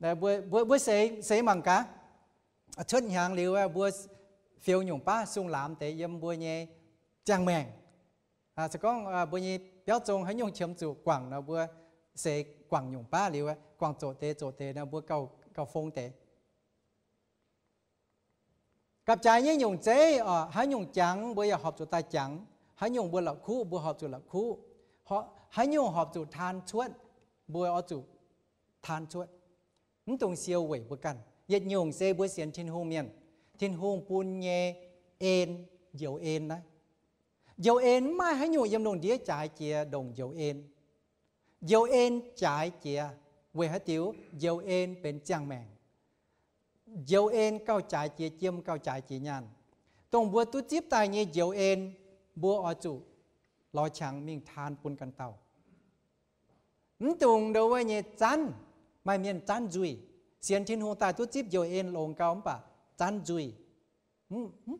Speaker 1: แต่บัวเสมังกะชุดยางหรือว่าบัวเฟียวหยุ่งป้าซุงหลามแต่เยี่ยมบัวยี่จังแมงจะก้องบัวยี่เปียวจงให้ยงเชื่อมจู่กว่างเนาะบัวเสกกว่างหยุ่งป้าหรือว่ากว่างโจเตนะบัวเก่าฟงเตกับใจยี่หยุ่งเจ๊ให้หยุ่งจังบัวอย่าหอบจู่ตายจังให้หยุ่งบัวหลับคู่บัวหอบจู่หลับคู่ให้หยุ่งหอบจู่ทานชวดบัวเอาจู่ทานชวดนั่นตรงเซียวเว่ยบัวกันยัดหยุ่งเซ่บัวเสียนทินหงเมียนทินหงปูนเยเอ็นเหยียวเอ็นนะเหยียวเอ็นไม่ให้หยุ่งยำดงเดียจ่ายเจียดงเหยียวเอ็นdầu en trái chia về hết tiểu dầu enเป็นจังแมง dầu en cao trái chia chiêm cao trái chia nhàn tôngบัวตุ้จิบตายเนี่ย dầu en บัวอจุลอยช่างมิ่งทานปุ่นกันเต่าตรงเดียวว่าเนี่ยจันไม่เมียนจันจุยเสียนทินหงตายตุ้จิบ dầu en ลงเกาปะจันจุย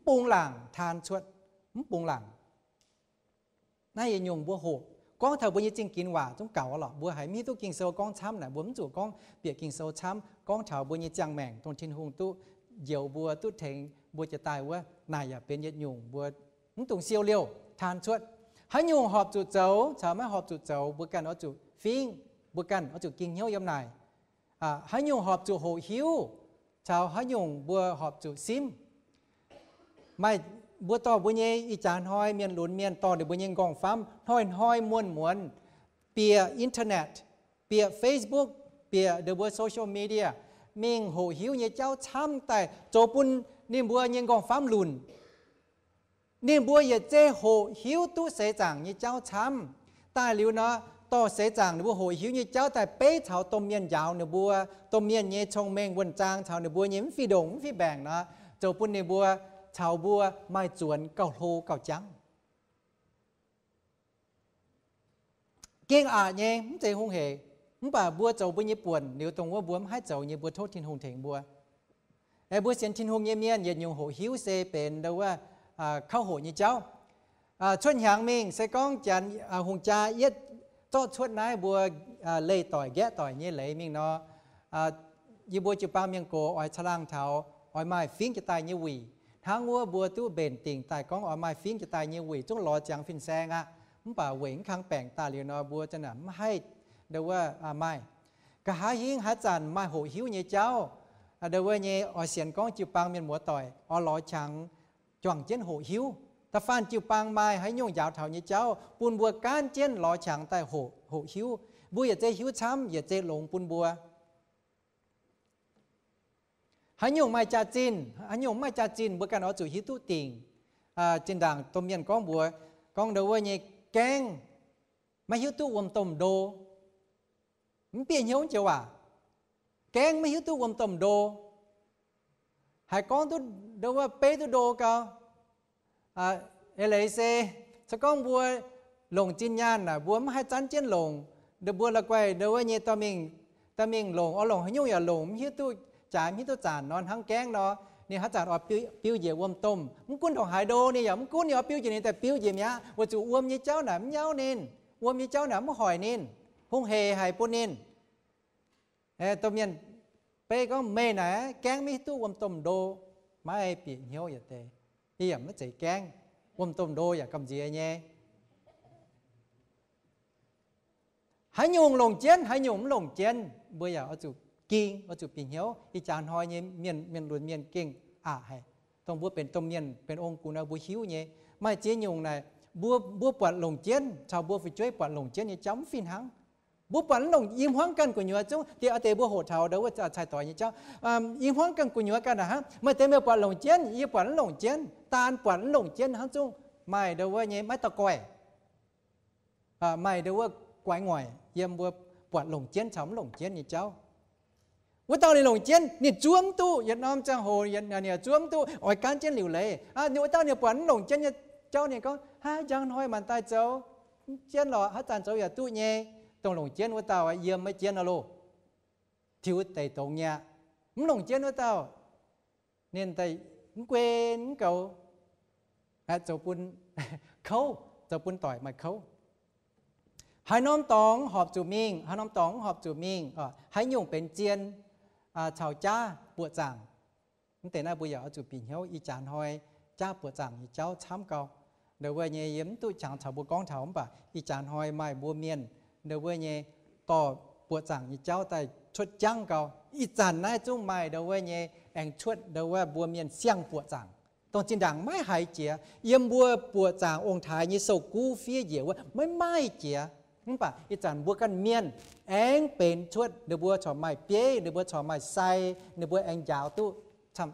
Speaker 1: ปุงหลังทานชวดปุงหลังน่าจะยงบัวโหก้องเท่าบัวจริงกินว่าต้องเก่าหรอบัวหายมีตู้กินโซ่ก้องช้ำน่ะบัวมันจู่ก้องเปียกกินโซ่ช้ำก้องเท่าบัวจังแมงตรงทินหงตู้เหยี่ยวบัวตู้เถงบัวจะตายว่านายอย่าเป็นยัดยุงบัวมันตุ่งเซียวเลี้ยวทานชวดให้ยุงหอบจู่เจ้าชาวไม่หอบจู่เจ้าบัวกันเอาจู่ฟิงบัวกันเอาจู่กินเหี้ยวยำนายให้ยุงหอบจู่โหหิวชาวให้ยุงบัวหอบจู่ซิมไม่บัวต่อบัวเย่อีจานห้อยเมียนหลุนเมียนต่อเดี๋ยวบัวเย่กองฟ้ำห้อยม้วนเปียอินเทอร์เน็ตเปียเฟซบุ๊กเปียเดบัวโซเชียลมีเดียมิงโหหิวเนี่ยเจ้าช้ำแต่โจปุ่นนี่บัวเย่กองฟ้ำหลุนนี่บัวอย่าเจ้โหหิวตู้เสจังเนี่ยเจ้าช้ำแต่หลิวเนาะต่อเสจังเนี่ยบัวโหหิวเนี่ยเจ้าแต่เป๊ะเฉาต้มเมียนยาวเนี่ยบัวต้มเมียนเนี่ยชงเมงวนจางเฉาเนี่ยบัวเนี่ยฟีดงฟีแบ่งนะโจปุ่นเนี่ยบัวชาวบัวไม่จวนเก่าโลเก่าจังเก่งเนี่ยมันใจหงเหมันป่าบัวเจ้าบัวญี่ปุ่นเดี๋ยวตรงว่าบัวให้เจ้าเนี่ยบัวโทษทินหงเถงบัวไอ้บัวเสียนทินหงเมียนเย็นยงโหหิวเซเป็นเดาว่าเข้าโหยี่เจ้าชวนหางมิงเสก้องจันหงจ่าเย็ดโต๊ะชวนนายบัวเลยต่อยแกะต่อยเนี่ยเลยมิงเนาะยี่บัวจุปาเมียงโกอ้อยฉลางเท้าอ้อยไม้ฟิ้งจะตายเนี่ยวีทางวัวบัวตู้เบนติ่งตายก้องออกมาฟิ้งจะตายเงี้ยวิ่งจ้องรอจังฟินแซงมันป่าเหวงข้างแป่งตาเลียนอบัวจะหนำให้เดาว่าไม่กะหาหิงหาจันไม่โหหิวเงี้ยเจ้าเดาว่าเงี้ยอเสียนก้องจิวปังเมียนหัวต่อยอรอจังจ่องเจนโหหิวแต่ฟันจิวปังไม่ให้ย่งยาวเท่าเงี้ยเจ้าปูนบัวก้านเจนรอจังแต่โหหิวบัวอย่าเจหิวช้ำอย่าเจหลงปูนบัวหันยงไม่จ่าจินหันยงไม่จ่าจินบัวกันเอาจู่ฮิตุติงจินด่างต้มเย็นก้องบัวก้องเดาว่าเนี่ยแกงไม่ฮิตุวมต้มโดมันเปลี่ยนเหี้ยวเจ้าว่าแกงไม่ฮิตุวมต้มโดหายก้องตุเดาว่าเป๊ตุโดก็เอเลเซสก้องบัวหลงจินยานน่ะบัวไม่ให้จันเจนหลงเดาบัวละไกวเดาว่าเนี่ยตามิงหลงเอาหลงให้ยุ่งอย่าหลงฮิตุจ่ายมิตรจานนอนทั้งแกงเนาะนี่ฮัจจานออกปิ้วเยี่ยววมต้มมึงกุ้นของหายโดนี่อย่ามึงกุ้นอย่าปิ้วอย่างนี้แต่ปิ้วเยี่ยมยะว่าจู่อ้วมยี่เจ้าหนามเย้านินอ้วมยี่เจ้าหนามหอยนินพุ่งเฮหายปุ่นนินต้มยันเป้ก็เมน่ะแกงมิตู้วมต้มโดไม่เปลี่ยนเหี้ยวอย่าเตะที่อย่าไม่ใจแกงวมต้มโดอย่ากำเจียเงี้ยหายยุงหลงเจนหายยุงหลงเจนเบื่ออย่าเอาจู่กิ่งเอาจุดปีเหี้ยวอีจานหอยเนี่ยเมียนหลุนเมียนเก่งให้ต้องบัวเป็นต้มเมียนเป็นองค์กูนะบัวหิวเนี่ยไม่เจียยงนะบัวปวดหลงเจียนชาวบัวฟิช่วยปวดหลงเจียนเนี่ยจ้ำฟินหังบัวปวดหลงยิ้มห้องกันกูเหนือจ้าเดี๋ยวเอาเตะบัวโหดเท้าเดี๋ยวว่าจะชายต่อยเนี่ยเจ้ายิ้มห้องกันกูเหนือกันนะฮะไม่เตะเมื่อปวดหลงเจียนยี่ปวดหลงเจียนตาลปวดหลงเจียนฮังจุ้งไม่เดี๋ยวว่าเนี่ยไม่ตะก้อยไม่เดี๋ยวว่าไกวหน่อยเยี่ยมบัวปวดหลงเจียนฉ่ำหลงเจียนเนี่ยเจ้าว่าตอนนี้หลงเจียนนี่จ้วมตู้ยันน้อมจังโหยันเนี่ยจ้วมตู้อ้อยการเจียนหลิวเลยนี่ว่าตอนนี้ปวดหลงเจียนเ cháu này có ha chẳng nói mà tay cháu chiến lọ hát tàn cháu ya tu nhé tông lồng chiến với tao ấy yếm mấy chiến alo thiếu tay tông nhà muốn lồng chiến với tao nên tay quên cậu cháu pun khâu cháu pun tỏi mà khâu haiน้องตองหอบจูมิงhaiน้องตองหอบจูมิงให้ยุ่งเป็นเจียนชาวจ้าปวดจังแต่น่าบุญอยากจูปีเหี้ยวอีจานหอยจ้าปวดจังอีเจ้าช้ำเก่าเดี๋ยวเยี่ยมตู้จังชาวบุกองชาวป่ะอีจานหอยไม่บัวเมียนเดี๋ยวเนี่ยต่อปวดจังอีเจ้าแต่ชดจังเก่าอีจานนายจุ้งไม่เดี๋ยวเนี่ยแองชดเดี๋ยวบัวเมียนเสี่ยงปวดจังตรงจินดังไม่หายเจียเยี่ยมบัวปวดจังองค์ไทยยี่โศกูเฟี้ยเหยียวว่าไม่เจียนั่นป่ะอีจานบัวกันเมียนแองเป็นชดเดี๋ยวบัวชอบไม่เปี้ยเดี๋ยวบัวชอบไม่ใส่เดี๋ยวบัวแองยาวตู้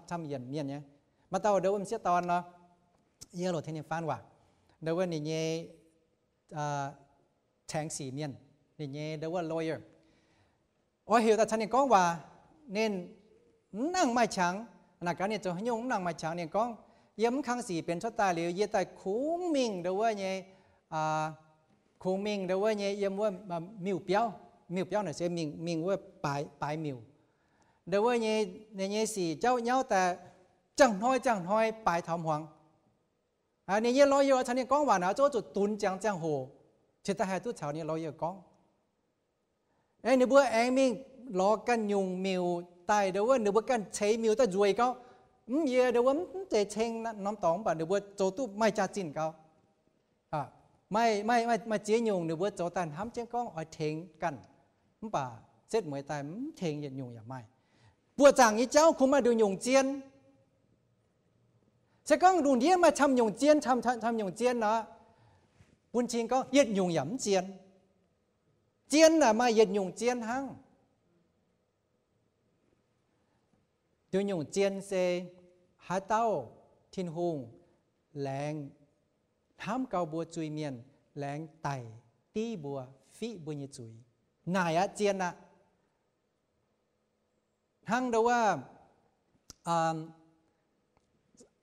Speaker 1: ทำเย็นเมียนเนี่ยมาเต่าเดี๋ยวมันเสียตอนเนาะเยอะหลดเทนี่ฟันว่าเดี๋ยวว่านี่เนี่ยแทงสีเมียนนี่เนี่ยเดี๋ยวว่า lawyer อ๋อเหี่ยวแต่ฉันเนี่ยก้องว่าเน้นนั่งไม่ช้างนักการเนี่ยจะให้ยงนั่งไม่ช้างเนี่ยก้องเยี่ยมข้างสีเป็นชดตาเหลียวเยี่ยแต่คุ้งมิงเดี๋ยวว่าเนี่ยคุ้งมิงเดี๋ยวว่าเนี่ยเยี่ยมว่ามิวเปี้ยวเนี่ยเสียมิงว่าปลายมิวเดี๋ยวว่าเนี่ยสีเจ้าเย้าแต่จังน้อยปลายทำหวังเนี่ยรอยอยู่ฉันเนี่ยก้องว่านะโจ้จุดตุนจังโหชิตาให้ทุกชาวเนี่ยรอยอยู่ก้องเนี่ยบัวเองมิงล้อกันยุงมิวตายเดี๋ยวว่าเดี๋ยวบัวกันใช้มิวแต่รวยก็เดี๋ยวว่าเจเชงน้ำตองป่ะเดี๋ยวบัวโจตุไม่จ่าจินก็ไม่เจียยุงเดี๋ยวบัวโจตันทำเจ้าก้องเอาเทงกันป่ะเสร็จมวยตายเทงยันยุงอย่าไม่บัวจางนี้เจ้าคุณมาดูยุงเจียนจะก้องดูเดียมาทำยุงเจียนทำยุงเจียนนะบุญชิงก็ยึดยุงหยำเจียนเจียนน่ะมายึดยุงเจียนหั่งดูยุงเจียนเซหาเต้าทินหงแรงห้ามเกาบัวจุยเมียนแรงไตตีบัวฟิบัวยจุยนายอะเจียนน่ะหั่งเดาว่า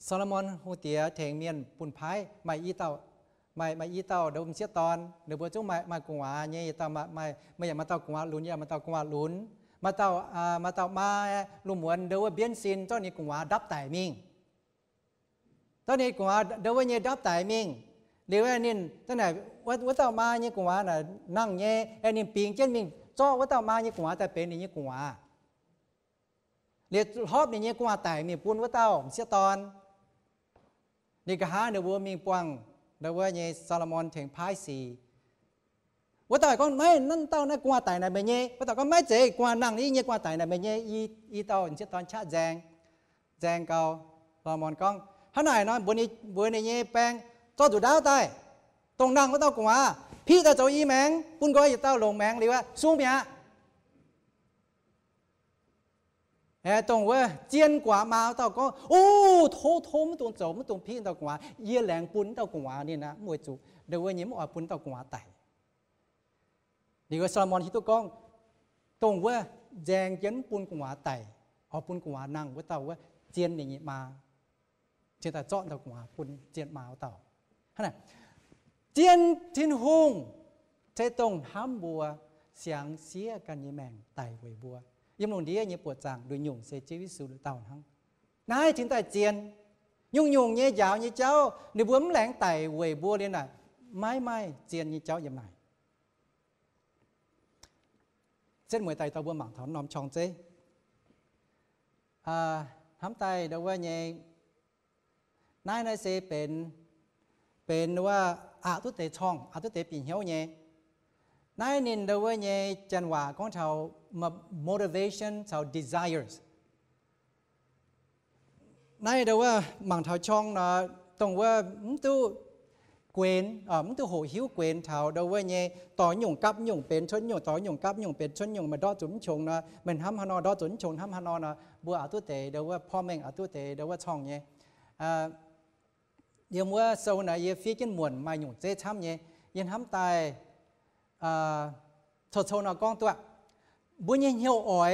Speaker 1: โซโลมอนฮูเตียเทงเมียนปุ่นพายไม่อีเต้าเดี๋ยวผมเสียตอนเดี๋ยวบัวจุ้งมากงวาเนี่ยเต้าไม่อยากมาเต้ากงวาลุ้นอยากมาเต้ากงวาลุ้นมาเต้ามาลุ่มหวนเดี๋ยวว่าเบียนซินเจ้านี่กงวาดับไต่มิงตอนนี้กงวาเดี๋ยวว่าเนี่ยดับไต่มิงเดี๋ยวว่านี่ตั้งแต่ว่าเต้ามาเนี่ยกงวาน่ะนั่งเนี่ยไอ้นี่ปิงเจ้ามิงจ้อว่าเต้ามาเนี่ยกงวาแต่เป็นนี่กงวาเรียกฮอบนี่กงวาไต่มีปุ่นว่าเต้าเสียตอนนี่ก็หาเดี๋ยวว่ามีปวงเดี๋ยวว่าเนี่ยโซโลมอนถึงพายสีว่าแต่ก็ไม่นั่นเต้านั่นกว่าแต่ไหนไม่เนี่ยว่าแต่ก็ไม่เจ๊กว่านั่งนี่เนี่ยกว่าแต่ไหนไม่เนี่ยอีเต้าเช่นตอนชาแจงเกาโซโลมอนก้องท่านไหนเนาะบนนี้เนี่ยแปลงจอดอยู่ดาวใต้ตรงนั่งว่าเต้ากว่าพี่ตาโจอีแมงปุ่นก็อย่าเต้าลงแมงหรือว่าสู้เมียตรงว่าเจียนกว่ามาเต้าก็โอ้โถมันตรงโจมันตรงพี่เต้ากว่าเยี่ยแหลงปุ่นเต้ากว่านี่นะมวยจุเดี๋ยวว่าเนี่ยมันออกปุ่นเต้ากว่าไต่ดีกว่าโซโลมอนที่ตัวก้องตรงว่าแจงเจียนปุ่นกว่าไต่เอาปุ่นกว่านั่งว่าเต้าว่าเจียนอย่างนี้มาเจียนแต่เจาะเต้ากว่าปุ่นเจียนมาเอาเต้าขนาดเจียนทิ้นหงใช้ตรงห้ามบัวเสียงเสียกันยี่แมงไต่ไว้บัวยิ่งลงดียิ่งปวดจังโดยยุ่งเสียชีวิตสูดเต่าทั้งนายถึงแต่เจียนยุ่งเนี่ยยาวเนี่ยเจ้าในบัวมันแหลงไต่ไว้บัวเลยน่ะไม่เจียนเนี่ยเจ้าอย่างไรเส้นมวยไตตัวบัวหมั่งถอนนอมชองเจ้ห้ามไตเดี๋ยวว่าเนี่ยนายเซเป็นว่าทุเตช่องทุเตปีเหี้ยวเนี่ยนายนินเดี๋ยวว่าเนี่ยจันว่าของชาว motivation ชาว desires นายเดี๋ยวว่าหมั่งเท้าช่องนะตรงว่าตู้เกวนมันตัวโหหิวเกวนเท้าเดี๋ยวว่าเนี่ยต่อหยุ่งกับหยุ่งเป็นชนหยุ่งต่อหยุ่งกับหยุ่งเป็นชนหยุ่งมาดอจุนชงนะมันห้ำฮานอดอจุนชงห้ำฮานอนะบัวตุเตเดี๋ยวว่าพ่อแม่ตุเตเดี๋ยวว่าช่องเนี่ยยังว่าโซนายฟีกินหมวนมาหยุ่งเจ๊ช้ำเนี่ยยังห้ำตายโชนอกองตัวบุญเหี่ยวอ๋อย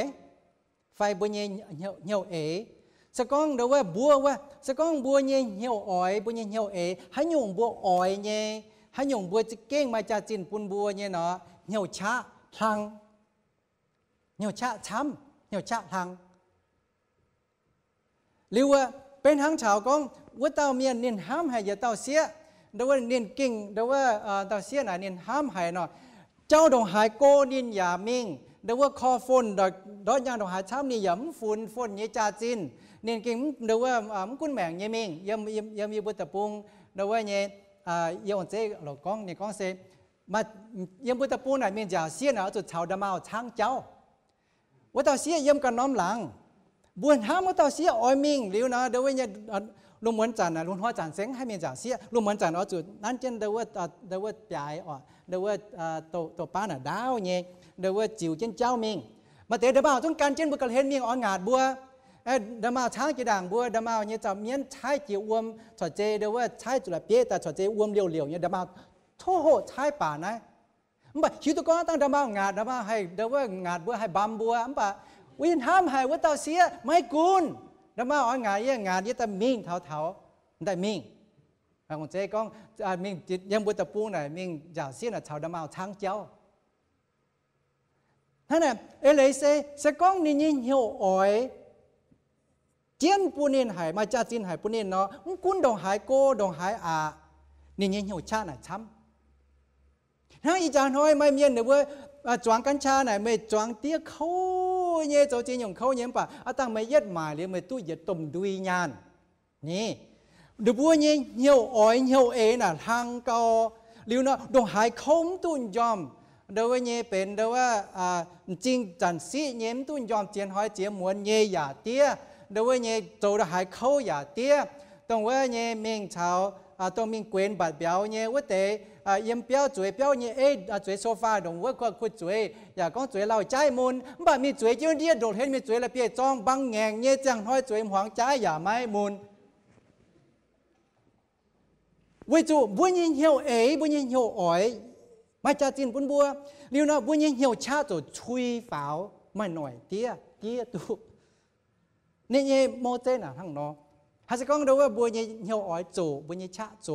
Speaker 1: ไฟบุญเหี่ยวเอ สก้องเดี๋ยวว่าบัวว่าสก้องบัวเนี่ยเหี่ยวอ้อยบัวเนี่ยเหี่ยวเอให้หยงบัวอ้อยเนี่ยให้หยงบัวจะเก้งมาจากจินปุนบัวเนี่ยเนาะเหี่ยวชะทางเหี่ยวชะช้ำเหี่ยวชะทางหรือว่าเป็นทางชาวกองว่าเต้าเมียนเนียนห้ามให้อย่าเต้าเสียเดี๋ยวว่าเนียนกิ่งเดี๋ยวว่าเต้าเสียน่ะเนียนห้ามให้เนาะเจ้าดงหายโกนินอย่ามิงเดี๋ยวว่าคอฝนดอกยางดงหายช้ำนี่ย่ำฝุ่นฝนเนี่ยจ่าจินเนียนกิ่งเดี๋ยวว่ามันกุ้นแมงเนี่ยมิงยังมีบุตรปุงเดี๋ยวว่าเนี่ยยองเจ๊หลอกกองเนี่ยกองเซมายังบุตรปุงน่ะมีจ่าเสียน่ะจุดชาวดำเอาช้างเจ้าว่าเต้าเสียยังกันน้อมหลังบวนห้ามว่าเต้าเสียอ้อยมิงหรือนะเดี๋ยวว่าเนี่ยลุงเหมือนจันนะลุงหัวจันเซ็งให้มีจ่าเสียลุงเหมือนจันเอาจุดนั้นเช่นเดี๋ยวว่าใหญ่อ่ะเดี๋ยวว่าตัวป้าน่ะดาวเนี่ยเดี๋ยวว่าจิ๋วเช่นเจ้ามิงมาเตะเดี๋ยวบ่าวต้องการเช่นบุกเห็นมิงอ่อนงาดบัวเดี๋ยวมาช้างจีด่างบัวเดี๋ยวมาเนี่ยจะเมียนใช้จิ๋วอวมถอดเจเดี๋ยวว่าใช้จุลเปียแต่ถอดเจอวมเลี้ยวๆเนี่ยเดี๋ยวมาโทษใช้ป่านะบ่หิวตัวก้อนตั้งเดี๋ยวมางาดเดี๋ยวมาให้เดี๋ยวว่างาดบัวให้บำบัวบ่วินห้ามให้ว่าเต้าเสียไม่กุนเดี๋ยวมาอ่อนงาดเนี่ยงาดเนี่ยแต่มิงเท่าได้มิงของเจ๊ก้องมิงยังบุตรปูน่ะมิงจ่าเสียน่ะชาวดำเอาช้างเจ้าท่านน่ะเอเลยเสก้องนี่เหี่ยวอ้อยเจียนปูนินหายมาจ่าจีนหายปูนินเนาะกุ้นดองหายโกดองหายอานี่เหี่ยวชาน่ะช้ำถ้าอีจานน้อยไม่เมียนเดี๋ยวว่าจวงกัญชาน่ะไม่จวงเตี้ยเขาเนี่ยเจ้าจีนของเขาเนี่ยป่ะตั้งไม่ยัดหมายหรือไม่ตู้ยัดตุ่มดุยยานนี่เดี๋ยวบัวเนี่ยเหี่ยวอ้อยเหี่ยวเอน่ะทางเก่าหรือเนาะดงหายคมตุนยอมเดี๋ยวว่าเนี่ยเป็นเดี๋ยวว่าจริงจันซีเนี่ยตุนยอมเจียนหอยเจียมวนเนี่ยอย่าเตี้ยเดี๋ยวว่าเนี่ยโจดหายเขาอย่าเตี้ยต้องว่าเนี่ยเมงชาวต้องมีเกวียนบาดเบี้ยวเนี่ยว่าแต่ยังเปี้ยวจุ๋ยเปี้ยวเนี่ยจุ๋ยโซฟาดงว่าก็คุดจุ๋ยอยากก้องจุ๋ยเราใจมุนบ่มีจุ๋ยเจียวเดียโดดเห็นมีจุ๋ยละเปียจ้องบังแงงเนี่ยจังห้อยจุ๋ยหวงใจอย่าไม่มุนวิจูบุญยิงเหี่ยวบุญยิงเหี่ยวอ้อยมาจากจีนปุ่นบัวเรียกว่าบุญยิงเหี่ยวชาตัวชุยฝาวมาหน่อยเตี้ยตุนี่เย่โมเจน่ะทั้งน้องหาสก้องเดี๋ยวว่าบัวยิงเหี่ยวอ้อยโจบุญยิงชาโจ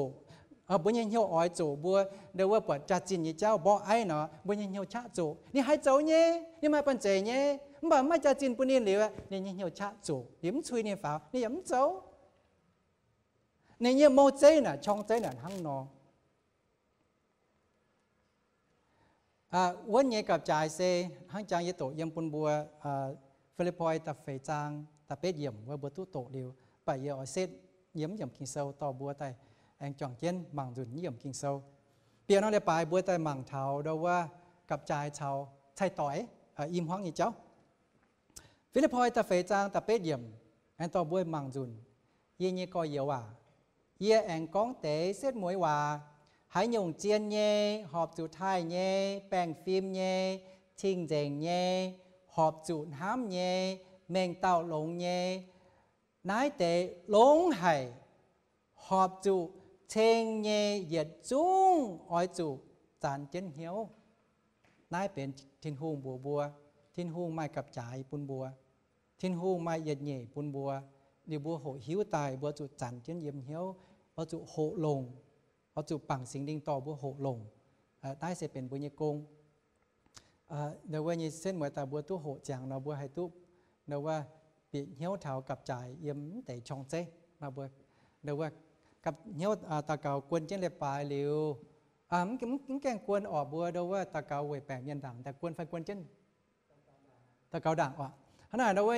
Speaker 1: บุญยิงเหี่ยวอ้อยโจบัวเดี๋ยวว่าปวดจากจีนยี่เจ้าบ่ไอ้เนาะบุญยิงเหี่ยวชาโจนี่ให้โจเนี่ยนี่มาปันเจเนี่ยบ่มาจากจีนปุ่นนี่หรือว่านี่ยิงเหี่ยวชาโจยิ้มชุยนี่ฝาวนี่ยิ้มโจในเนี่ยโมเจน่ะช่องเจน่ะทั้งนองวันนี้กับจ่ายเซทั้งจางยโตยังปุ่นบัวฟิลิปปอยตะเฟยจางตะเป็ดเยี่ยมว่าบัวตู้โตเดียวไปเยอะเซตเยี่ยมกินเซลต่อบัวไตแองจ่องเจนมังจุนเยี่ยมกินเซลเปียน้องได้ไปบัวไตมังเทาเดาว่ากับจ่ายเทาใช่ต่อยอิ่มห้องอีเจ้าฟิลิปปอยตะเฟยจางตะเป็ดเยี่ยมแองต่อบัวมังจุนยี่นี่ก็เยอะว่าเย่แองก้องเต๋เส้นมวยว่าหายหยงเจียนเย่หอบจุดท้ายเย่แป้งฟิล์มเย่ชิงเจงเย่หอบจุดห้ามเย่เมงเต่าหลงเย่นายเต๋หลงไห่หอบจุเชงเย่เหยียดจุ้งอ้อยจุจานเจนเหี่ยวนายเป็นทินหูบัวทินหูไม่กับจ่ายปุนบัวทินหูไม่เหยียดเย่ปุนบัวเดี๋ยวบัวโหหิวตายบัวจุจันเจนเยี่ยมเหี่ยวบัวจุโหลงบัวจุปังสิงดิ่งต่อบัวโหลงได้เสเป็นบัวเยกงเดี๋ยวว่าเยเส้นเหมือนแต่บัวตู้โหจางเราบัวให้ตู้เดี๋ยวว่าปีเหี่ยวเท้ากับจ่ายเยี่ยมแต่ช่องเจ้มาบัวเดี๋ยวว่ากับเหี่ยวตาเก่ากวนเจนเลยปลายเร็วมันแกงกวนออกบัวเดี๋ยวว่าตาเก่าเวแปลงยันด่างแต่กวนไฟกวนเจนตาเก่าด่างอ่ะขนาดเดี๋ยวว่า